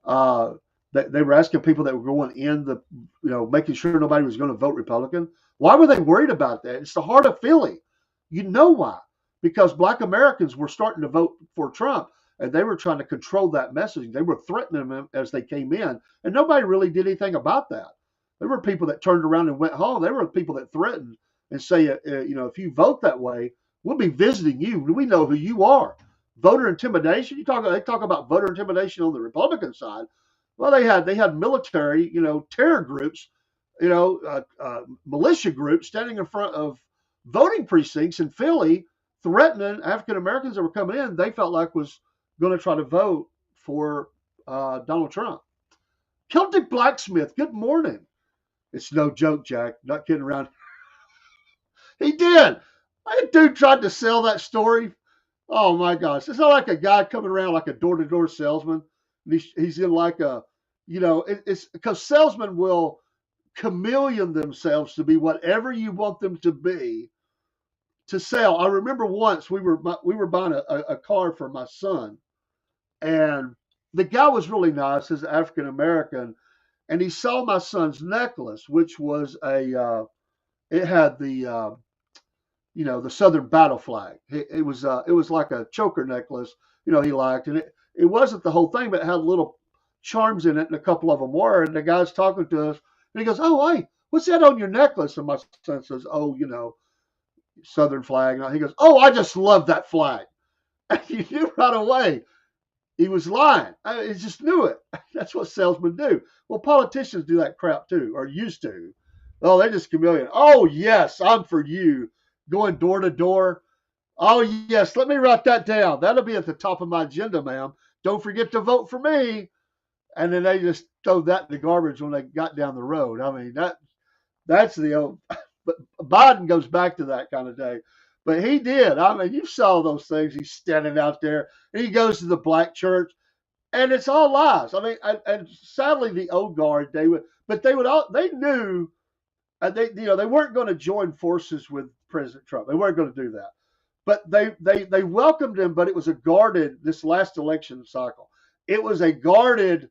Uh, they were asking people that were going in making sure nobody was going to vote Republican. Why were they worried about that? It's the heart of Philly. You know why? Because Black Americans were starting to vote for Trump, and they were trying to control that message. They were threatening them as they came in, and nobody really did anything about that. There were people that turned around and went home. There were people that threatened and say, if you vote that way, we'll be visiting you. We know who you are. Voter intimidation. They talk about voter intimidation on the Republican side. Well, they had military, terror groups, militia groups standing in front of voting precincts in Philly, threatening African Americans that were coming in. They felt like was going to try to vote for Donald Trump. Celtic Blacksmith. Good morning. It's no joke, Jack. Not kidding around. He did. That dude tried to sell that story. Oh my gosh. It's not like a guy coming around like a door to door salesman. He's in like it's because salesmen will chameleon themselves to be whatever you want them to be to sell. I remember once we were buying a car for my son, and the guy was really nice, as African American, and he saw my son's necklace, which was it had the Southern battle flag. It was like a choker necklace, he liked, and it wasn't the whole thing, but it had little charms in it, and a couple of them were. And the guy's talking to us, and he goes, "Oh, hey, what's that on your necklace?" And my son says, "Oh, Southern flag." And he goes, "Oh, I just love that flag." And you knew right away he was lying. I just knew it. That's what salesmen do. Well, politicians do that crap too, or used to. Oh, they just chameleon. Oh, yes, I'm for you. Going door to door. Oh, yes, let me write that down. That'll be at the top of my agenda, ma'am. Don't forget to vote for me. And then they just throw that in the garbage when they got down the road. I mean, that's the old. But Biden goes back to that kind of day. But he did. I mean, you saw those things. He's standing out there, and he goes to the black church, and it's all lies. I mean, and sadly, the old guard, they knew, they weren't going to join forces with President Trump. They weren't going to do that. But they welcomed him, but it was a guarded, this last election cycle. It was a guarded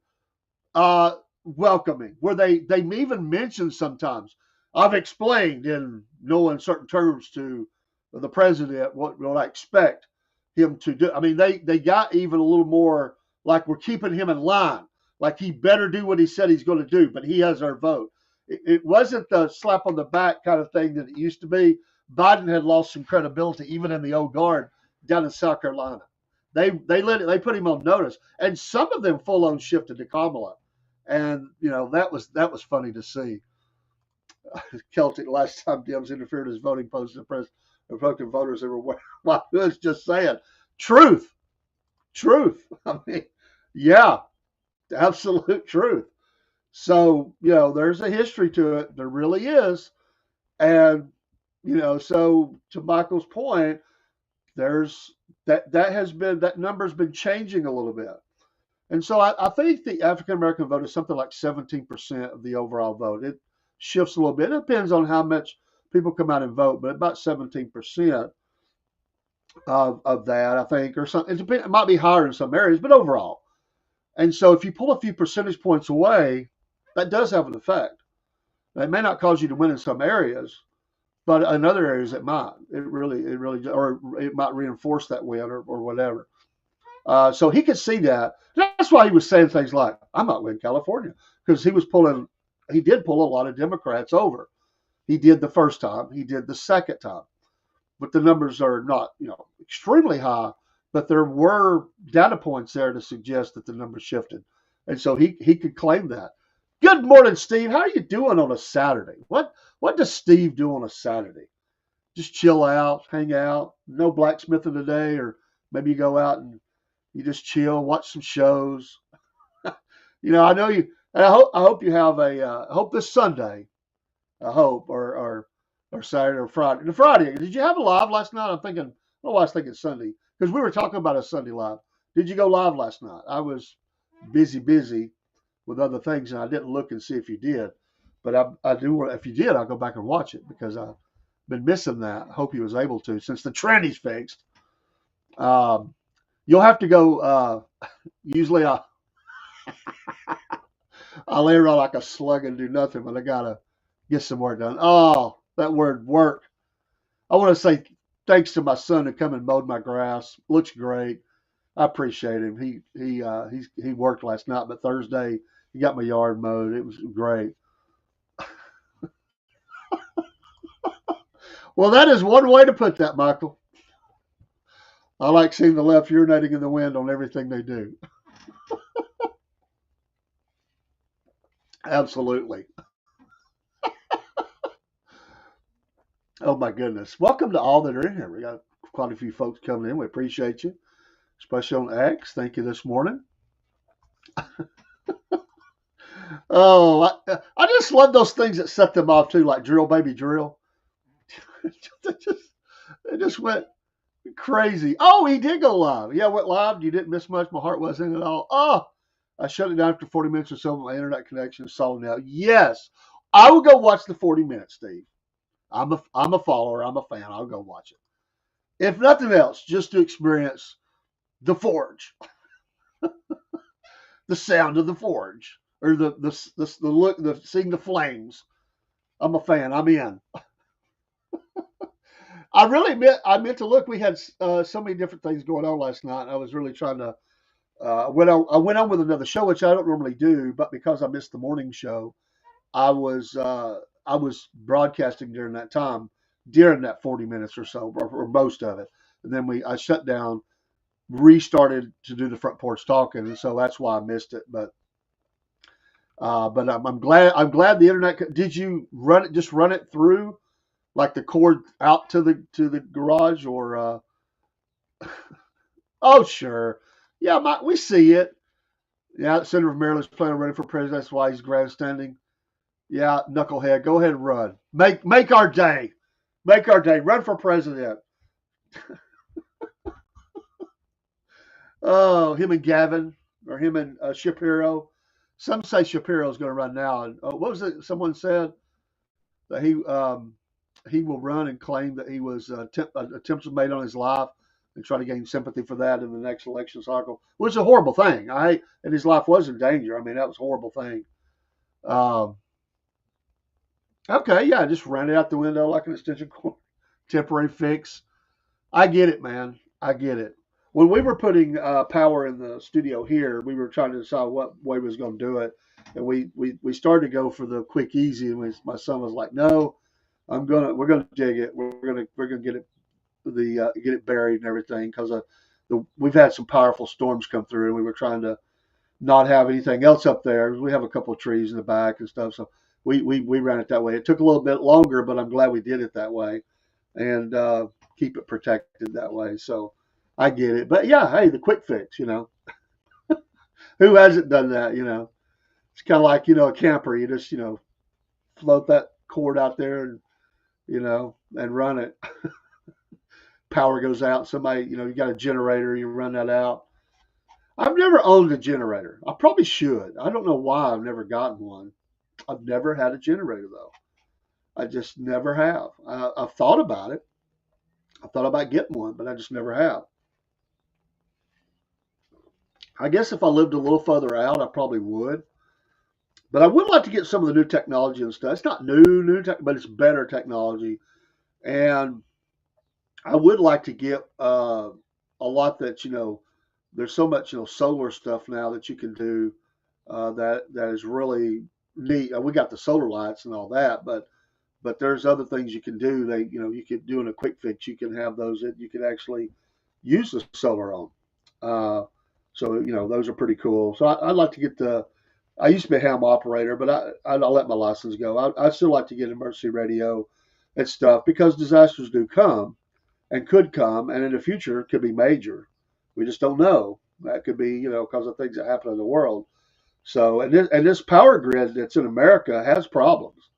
welcoming, where they even mentioned sometimes, "I've explained in no uncertain terms to the president what I expect him to do." I mean, they got even a little more like, "We're keeping him in line, like he better do what he said he's going to do, but he has our vote." It wasn't the slap on the back kind of thing that it used to be. Biden had lost some credibility even in the old guard down in South Carolina. They put him on notice, and some of them full on shifted to Kamala, and that was funny to see. Celtic, last time Dems interfered in his voting post, the president Republican voters ever were. Well, it's just saying truth. I mean, yeah, absolute truth. So, there's a history to it. There really is. And, so to Michael's point, there's that number's been changing a little bit. And so I think the African American vote is something like 17% of the overall vote. It shifts a little bit. It depends on how much people come out and vote, but about 17% of that, I think, or something. It might be higher in some areas, but overall. And so if you pull a few percentage points away, that does have an effect. It may not cause you to win in some areas, but in other areas it might. It really, or it might reinforce that win or whatever. So he could see that. That's why he was saying things like, "I might win California," because he did pull a lot of Democrats over. He did the first time. He did the second time. But the numbers are not, extremely high. But there were data points there to suggest that the numbers shifted. And so he could claim that. Good morning, Steve. How are you doing on a Saturday? What does Steve do on a Saturday? Just chill out, hang out, no blacksmithing today, or maybe you go out and you just chill, watch some shows. I know you. And I hope you have I hope this Sunday. I hope or Saturday or Friday. The Friday. Did you have a live last night? I'm thinking. I don't know why I was thinking Sunday, because we were talking about a Sunday live. Did you go live last night? I was busy with other things, and I didn't look and see if you did. But I do. If you did, I'll go back and watch it, because I've been missing that. I hope he was able to, since the tranny's fixed. You'll have to go. Usually, I lay around like a slug and do nothing, but I gotta get some work done. Oh, that word work. I want to say thanks to my son who come and mowed my grass. Looks great. I appreciate him. He worked last night, but Thursday he got my yard mowed. It was great. Well, that is one way to put that, Michael. I like seeing the left urinating in the wind on everything they do. Absolutely. Oh my goodness. Welcome to all that are in here. We got quite a few folks coming in. We appreciate you, especially on X. Thank you this morning. Oh, I just love those things that set them off too, like drill baby drill. they just they just went crazy. Oh, he did go live. Yeah, went live. You didn't miss much. My heart wasn't at all. Oh, I shut it down after 40 minutes or so. My internet connection is solid now. Yes, I will go watch the 40 minutes, Steve. I'm a follower. I'm a fan. I'll go watch it. If nothing else, just to experience the forge, the sound of the forge, or the look, the seeing the flames. I'm a fan. I'm in. I meant to look. We had so many different things going on last night. I was really trying to. I went on with another show, which I don't normally do, but because I missed the morning show, I was uh, I was broadcasting during that time, during that 40 minutes or so, or most of it. And then I shut down, restarted to do the front porch talking, and so that's why I missed it. But I'm glad the internet. Did you run it through like the cord out to the garage or? Oh sure, yeah, we see it. Yeah, Senator of Maryland's planning on running for president. That's why he's grandstanding. Yeah, knucklehead, go ahead and run. Make our day. Make our day. Run for president. Oh, him and Gavin, or him and Shapiro. Some say Shapiro's going to run now. And what was it? Someone said that he will run and claim that he was attempts were made on his life and try to gain sympathy for that in the next election cycle, which is a horrible thing. And his life was in danger. I mean, that was a horrible thing. Um, okay, yeah, just ran it out the window like an extension cord. Temporary fix. I get it, man. I get it. When we were putting power in the studio here, we were trying to decide what way we was going to do it, and we started to go for the quick, easy. And my son was like, "No, we're gonna dig it. We're gonna get it get it buried and everything because we've had some powerful storms come through, and we were trying to not have anything else up there. We have a couple of trees in the back and stuff, so we ran it that way. It took a little bit longer, but I'm glad we did it that way and keep it protected that way. So I get it, but yeah, hey, the quick fix, who hasn't done that? It's kind of like a camper. You just float that cord out there and and run it. Power goes out. Somebody, you got a generator. You run that out. I've never owned a generator. I probably should. I don't know why I've never gotten one. I've never had a generator though. I just never have. I've thought about it. I thought about getting one, but I just never have. I guess if I lived a little further out, I probably would. But I would like to get some of the new technology and stuff. It's not new tech, but it's better technology. And I would like to get a lot that there's so much solar stuff now that you can do that is really neat. We got the solar lights and all that, but there's other things you can do. You could do in a quick fix. You can have those that you could actually use the solar on. Uh, so those are pretty cool. So I'd like to get the. I used to be a ham operator, but I'll let my license go. I still like to get emergency radio and stuff because disasters do come and could come, and in the future could be major. We just don't know. That could be because of things that happen in the world. So and this power grid that's in America has problems.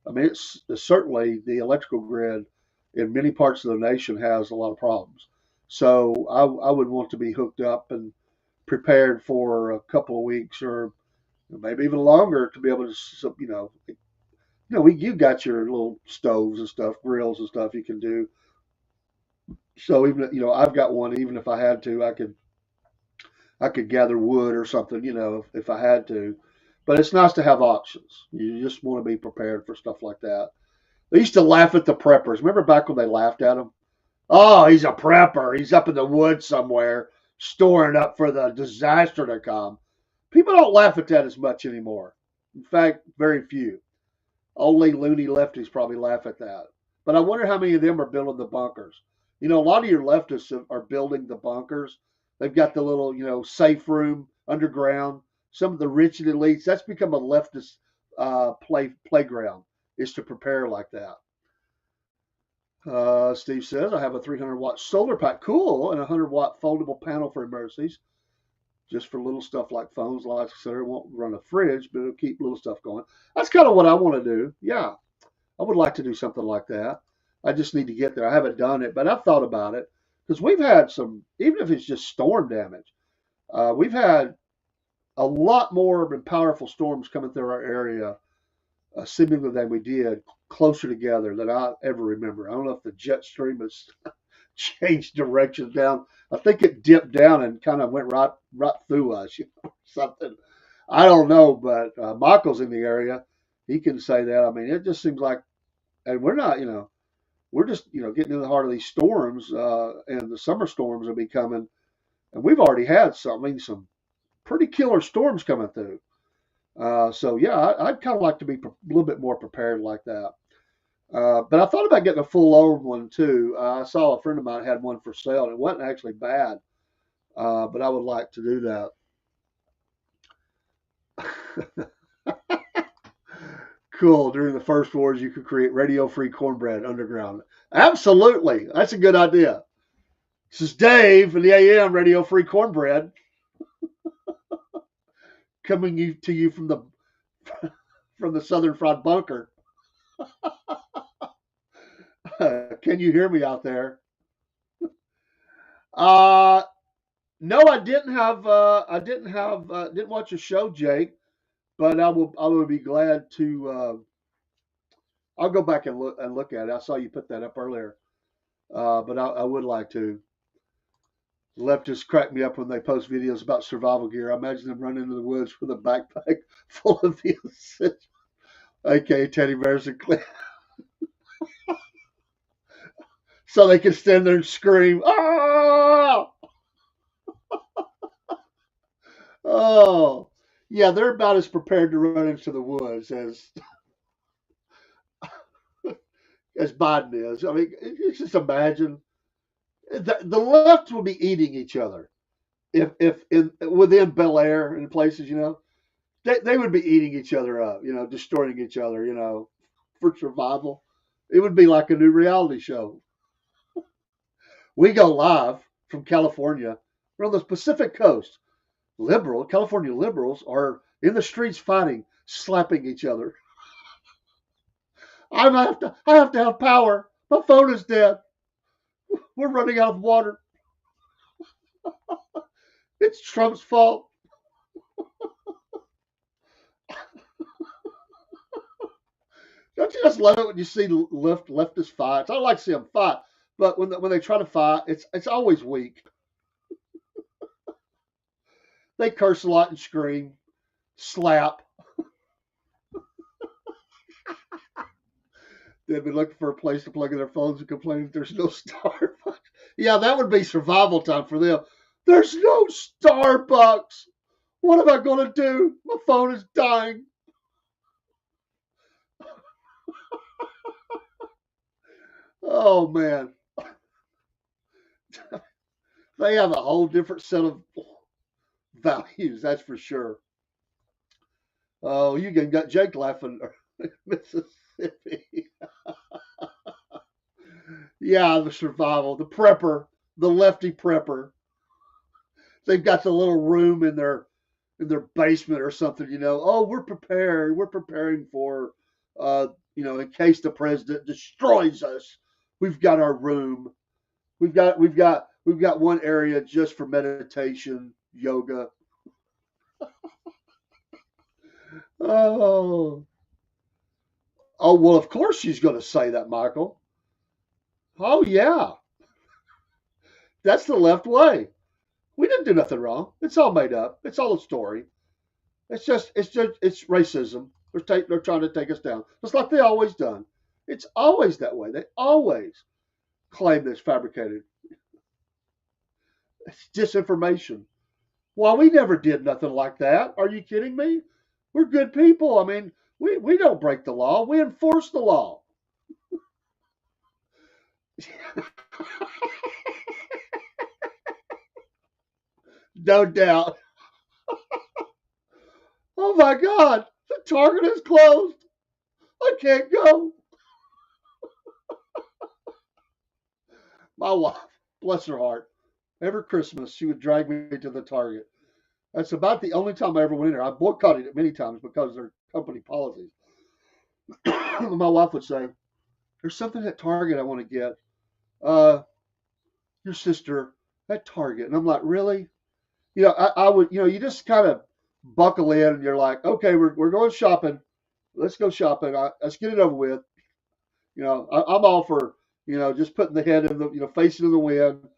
I mean, it's certainly the electrical grid in many parts of the nation has a lot of problems. So I would want to be hooked up and prepared for a couple of weeks or maybe even longer to be able to, you got your little stoves and stuff, grills and stuff you can do. So even I've got one. Even if I had to, I could gather wood or something, if I had to. But it's nice to have options. You just want to be prepared for stuff like that. They used to laugh at the preppers. Remember back when they laughed at them? Oh, he's a prepper. He's up in the woods somewhere storing up for the disaster to come. People don't laugh at that as much anymore. In fact, very few. Only loony lefties probably laugh at that. But I wonder how many of them are building the bunkers. A lot of your leftists are building the bunkers. They've got the little, safe room underground. Some of the rich and elites, that's become a leftist playground, is to prepare like that. Steve says, I have a 300-watt solar pack. Cool. And a 100-watt foldable panel for emergencies. Just for little stuff like phones, lights, etc. It won't run a fridge, but it'll keep little stuff going. That's kind of what I want to do. Yeah, I would like to do something like that. I just need to get there. I haven't done it, but I've thought about it because we've had some, even if it's just storm damage, we've had a lot more and powerful storms coming through our area, seemingly than we did closer together than I ever remember. I don't know if the jet stream has changed directions down. I think it dipped down and kind of went right through us, something. I don't know, but Michael's in the area. He can say that. I mean, it just seems like, and we're not, we're just, getting in the heart of these storms, and the summer storms will be coming, and we've already had some pretty killer storms coming through. So yeah, I'd kind of like to be a little bit more prepared like that. But I thought about getting a full load one too. I saw a friend of mine had one for sale, and it wasn't actually bad. But I would like to do that. Cool. During the first wars, you could create radio-free cornbread underground. Absolutely, that's a good idea. This is Dave in the AM radio-free cornbread coming to you from the Southern Fried Bunker. Can you hear me out there? Uh, no, I didn't have. Didn't watch a show, Jake. But I will be glad to. I'll go back and look at it. I saw you put that up earlier, but I would like to. Leftists crack me up when they post videos about survival gear. I imagine them running into the woods with a backpack full of the aka teddy bears and clips, so they can stand there and scream. Ah! Oh, yeah, they're about as prepared to run into the woods as Biden is. I mean, just imagine the left will be eating each other if within Bel Air and places, they would be eating each other up, destroying each other, for survival. It would be like a new reality show. We go live from California. We're on the Pacific Coast. California liberals are in the streets fighting, slapping each other. I have to have power. My phone is dead. We're running out of water. It's Trump's fault. Don't you just love it when you see leftist fights? I like to see them fight, but when they try to fight, it's always weak. They curse a lot and scream, slap. They've been looking for a place to plug in their phones and complaining that there's no Starbucks. Yeah, that would be survival time for them. There's no Starbucks. What am I going to do? My phone is dying. Oh, man. They have a whole different set of values, that's for sure. Oh, you got Jake laughing. Mississippi. Yeah, the survival, the prepper, the lefty prepper. They've got the little room in their basement or something. Oh, we're prepared. We're preparing for, in case the president destroys us. We've got our room. We've got one area just for meditation, yoga. Oh, oh well, of course she's going to say that, Michael. Oh yeah, that's the left way. We didn't do nothing wrong. It's all made up. It's all a story. It's racism. They're trying to take us down, just like they always done. It's always that way. They always claim it's fabricated. It's disinformation. Well, we never did nothing like that. Are you kidding me? We're good people. I mean, we don't break the law. We enforce the law. No doubt. Oh my God, the Target is closed. I can't go. My wife, bless her heart, every Christmas she would drag me to the Target. That's about the only time I ever went in there. I boycotted it many times because of their company policies. My wife would say, "There's something at Target I want to get. Uh, your sister at Target," and I'm like, "Really?" I would, you just kind of buckle in, and you're like, "Okay, we're going shopping. Let's go shopping. Let's get it over with." I'm all for, just putting the head in the, facing in the wind.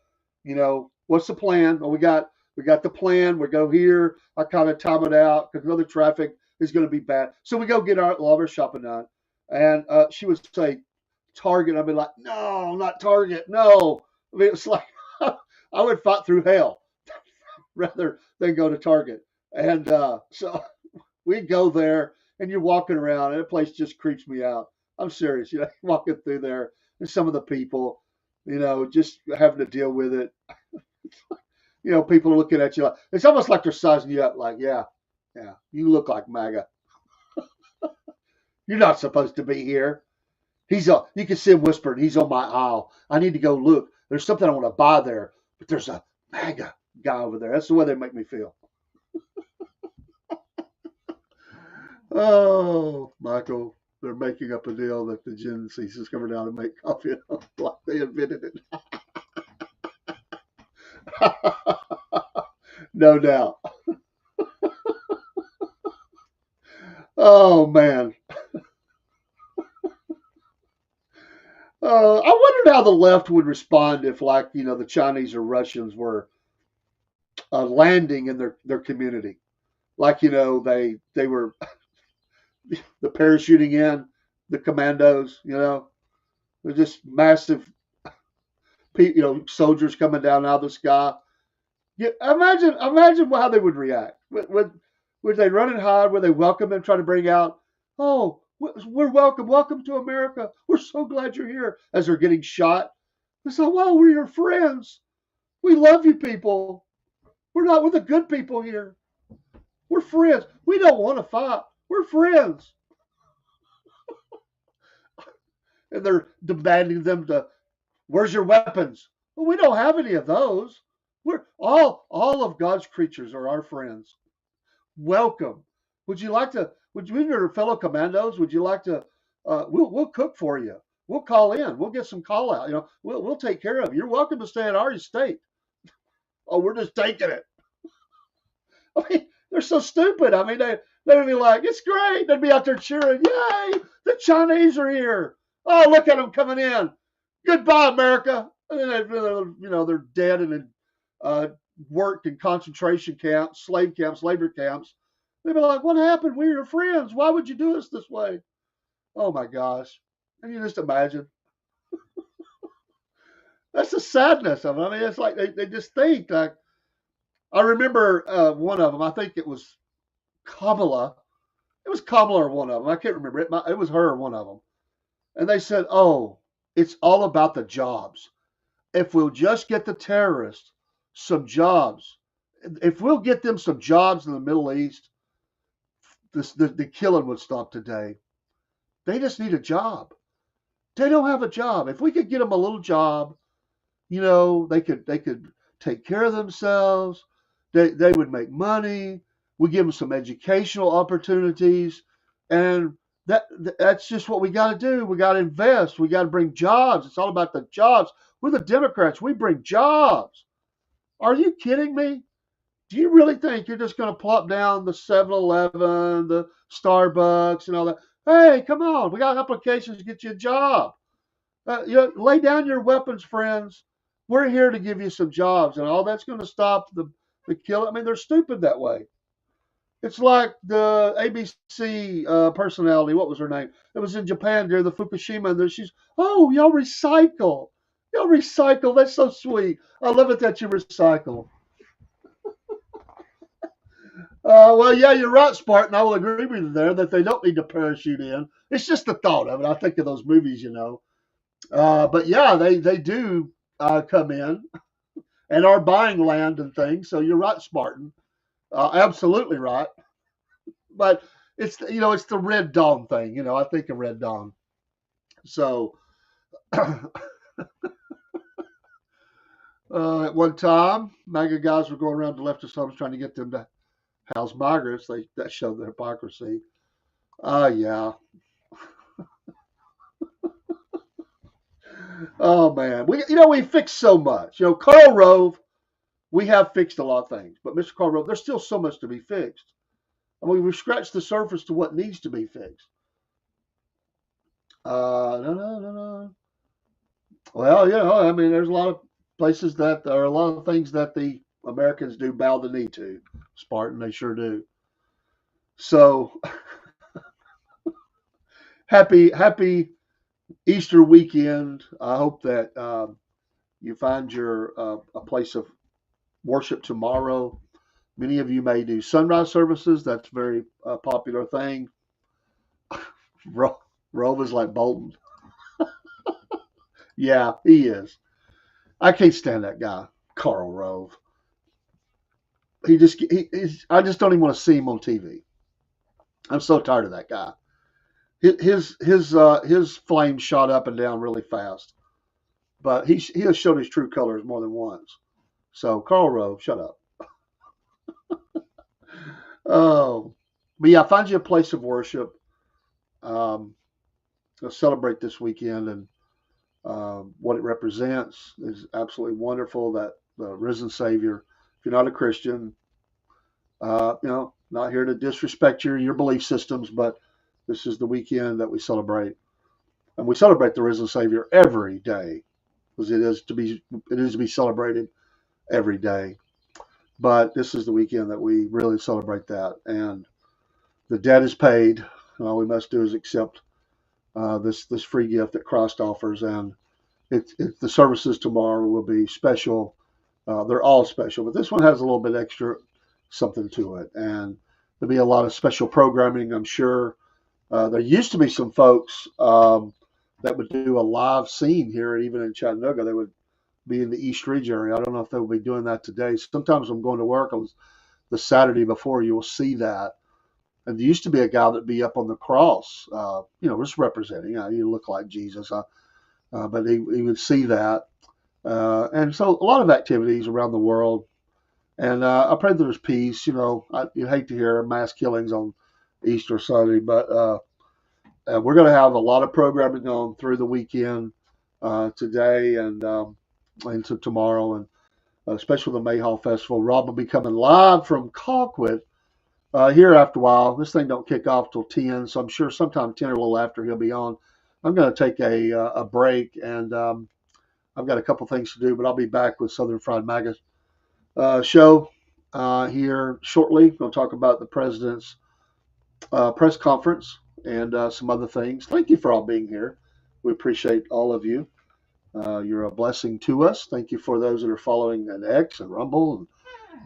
What's the plan? Well, we got the plan. We go here. I kind of time it out because another traffic is going to be bad. So we go get all of our shopping done. And she would say Target. I'd be like, no, not Target. No. I mean, it's like I would fight through hell rather than go to Target. And so we go there, and you're walking around, and the place just creeps me out. I'm serious. Walking through there, and some of the people, just having to deal with it. People are looking at you like it's almost like they're sizing you up. Like, yeah, yeah, you look like MAGA. You're not supposed to be here. You can see him whispering. He's on my aisle. I need to go look. There's something I want to buy there, but there's a MAGA guy over there. That's the way they make me feel. Oh, Michael, they're making up a deal that the Gen Z's is coming down and make coffee like they invented it. No doubt. Oh man. I wondered how the left would respond if, like, the Chinese or Russians were landing in their community. Like, they were the parachuting in, the commandos. They're just massive, soldiers coming down out of the sky. Yeah, imagine how they would react. Would they run and hide? Would they welcome them, try to bring out, oh, we're welcome to America. We're so glad you're here. As they're getting shot, they say, well, we're your friends. We love you people. We're the good people here. We're friends. We don't want to fight. We're friends. And they're demanding them to, where's your weapons? Well, we don't have any of those. We're all of God's creatures are our friends. Welcome. Would you and your fellow commandos, would you like to, we'll cook for you. We'll call in. We'll get some call out. We'll take care of you. You're welcome to stay at our estate. Oh, we're just taking it. I mean, they're so stupid. I mean, they'd be like, it's great. They'd be out there cheering. Yay, the Chinese are here. Oh, look at them coming in. Goodbye, America. And then they're dead and worked in concentration camps, slave camps, labor camps. They'd be like, what happened? We're your friends. Why would you do us this way? Oh my gosh. Can you just imagine? That's the sadness of it. I mean, it's like they just think like, I remember one of them. I think it was Kamala. It was Kamala or one of them. I can't remember. It was her or one of them. And they said, oh, it's all about the jobs. If we'll just get the terrorists some jobs, if we'll get them some jobs in the Middle East, the killing would stop today. They just need a job. They don't have a job. If we could get them a little job, they could take care of themselves. They would make money. We give them some educational opportunities, and that's just what we got to do. We got to invest. We got to bring jobs. It's all about the jobs. We're the Democrats. We bring jobs. Are you kidding me? Do you really think you're just going to plop down the 7-Eleven, the Starbucks, and all that? Hey, come on. We got applications to get you a job. Lay down your weapons, friends. We're here to give you some jobs, and all that's going to stop the kill. I mean, they're stupid that way. It's like the ABC personality. What was her name? It was in Japan during the Fukushima. And she's, oh, y'all recycle. Y'all recycle. That's so sweet. I love it that you recycle. Well, yeah, you're right, Spartan. I will agree with you there that they don't need to parachute in. It's just the thought of it. I think of those movies, you know. But yeah, they do come in and are buying land and things. So you're right, Spartan. Absolutely right. But it's it's the Red Dawn thing. I think of Red Dawn. So at one time, MAGA guys were going around to leftist homes trying to get them to house migrants. That showed the hypocrisy. Yeah. Oh man, we fixed so much. Karl Rove, we have fixed a lot of things, but Mr. Karl Rove, there's still so much to be fixed. I mean, we've scratched the surface to what needs to be fixed. No, no, no, no. Well, I mean, there's a lot of places that there are a lot of things that the Americans do bow the knee to. Spartan, they sure do. So happy Easter weekend. I hope that you find your a place of worship tomorrow. Many of you may do sunrise services. That's a very popular thing. Rove is like Bolton. Yeah, he is. I can't stand that guy, Karl Rove. I just don't even want to see him on TV. I'm so tired of that guy. His flame shot up and down really fast, but he has shown his true colors more than once. So Karl Rove, shut up. Oh, but yeah, find you a place of worship. Um, Celebrate this weekend and what it represents is absolutely wonderful. That the risen Savior. If you're not a Christian, not here to disrespect your belief systems, but this is the weekend that we celebrate, and we celebrate the risen Savior every day because it is to be celebrated every day. But this is the weekend that we really celebrate that, and the debt is paid. And all we must do is accept this free gift that Christ offers, and the services tomorrow will be special. They're all special, but this one has a little bit extra something to it, and there'll be a lot of special programming, I'm sure. There used to be some folks that would do a live scene here, even in Chattanooga. They would be in the East Ridge area. I don't know if they'll be doing that today. Sometimes I'm going to work on the Saturday before, you will see that. And there used to be a guy that'd be up on the cross, just representing. You look like Jesus, but he would see that. And so a lot of activities around the world. And I pray there's peace. You hate to hear mass killings on Easter Sunday, but we're going to have a lot of programming on through the weekend today and into tomorrow, and especially the Mayhaw Festival. Rob will be coming live from Colquitt here after a while. This thing don't kick off till 10, so I'm sure sometime 10 or a little after he'll be on. I'm going to take a break, and I've got a couple things to do, but I'll be back with Southern Fried MAGA show here shortly. We'll talk about the president's press conference and some other things. Thank you for all being here. We appreciate all of you. You're a blessing to us. Thank you for those that are following an X and Rumble and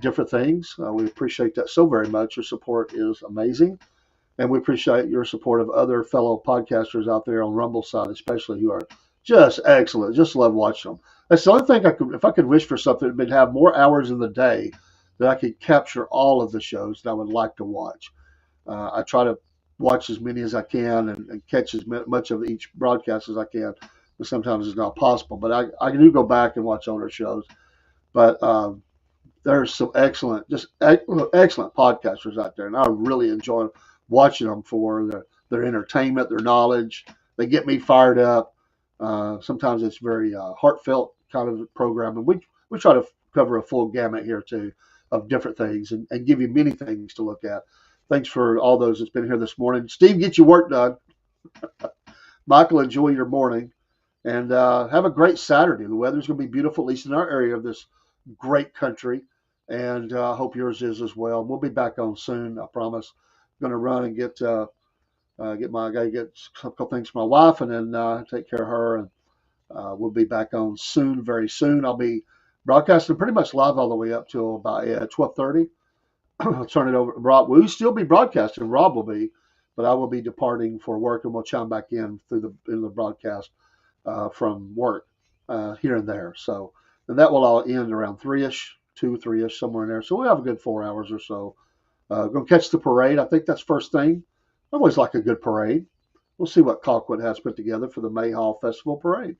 different things. We appreciate that so very much. Your support is amazing. And we appreciate your support of other fellow podcasters out there on Rumble side, especially, who are just excellent. Just love watching them. That's the only thing if I could wish for something, it'd be to have more hours in the day that I could capture all of the shows that I would like to watch. I try to watch as many as I can and catch as much of each broadcast as I can, but sometimes it's not possible. But I do go back and watch older shows. But there's some excellent podcasters out there, and I really enjoy watching them for their entertainment, their knowledge. They get me fired up. Sometimes it's very heartfelt kind of program, and we try to cover a full gamut here too of different things and give you many things to look at. Thanks for all those that's been here this morning. Steve, get your work done. Michael, enjoy your morning, and have a great Saturday. The weather's going to be beautiful, at least in our area of this great country. and hope yours is as well. We'll be back on soon, I promise. I'm going to run and I got to get a couple things for my wife, and then take care of her, and we'll be back on soon, very soon. I'll be broadcasting pretty much live all the way up till about 12:30. I'll turn it over to Rob. We'll still be broadcasting. Rob will be, but I will be departing for work, and we'll chime back in in the broadcast from work here and there. So, and that will all end around 3ish, 3ish, somewhere in there. So we'll have a good 4 hours or so. Gonna catch the parade. I think that's first thing. I always like a good parade. We'll see what Colquitt has put together for the May Hall Festival parade.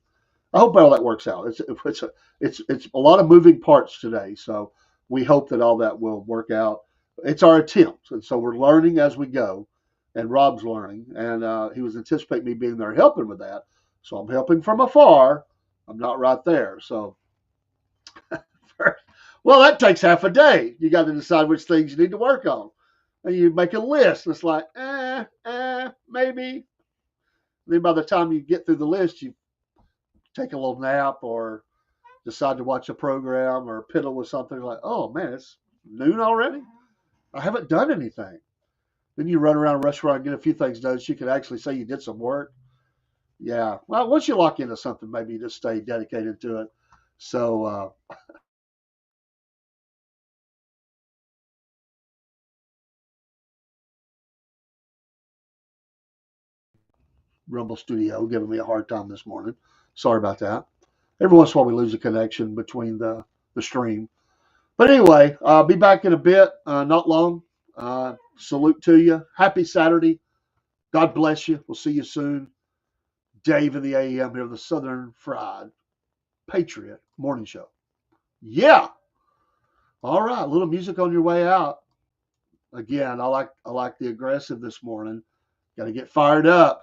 I hope all that works out. It's a lot of moving parts today, so we hope that all that will work out. It's our attempt, and so we're learning as we go. And Rob's learning, and he was anticipating me being there helping with that. So I'm helping from afar. I'm not right there. So, well, that takes half a day. You got to decide which things you need to work on, and you make a list. It's like, maybe. Then by the time you get through the list, you take a little nap or decide to watch a program or piddle with something. Like, oh man, it's noon already. I haven't done anything. Then you run around, rush around, get a few things done so you can actually say you did some work. Yeah. Well, once you lock into something, maybe you just stay dedicated to it. So, Rumble Studio giving me a hard time this morning. Sorry about that. Every once in a while we lose a connection between the stream. But anyway, I'll be back in a bit, not long. Salute to you. Happy Saturday. God bless you. We'll see you soon. Dave in the AM here, the Southern Fried Patriot Morning Show. Yeah. All right. A little music on your way out. Again, I like the aggressive this morning. Got to get fired up.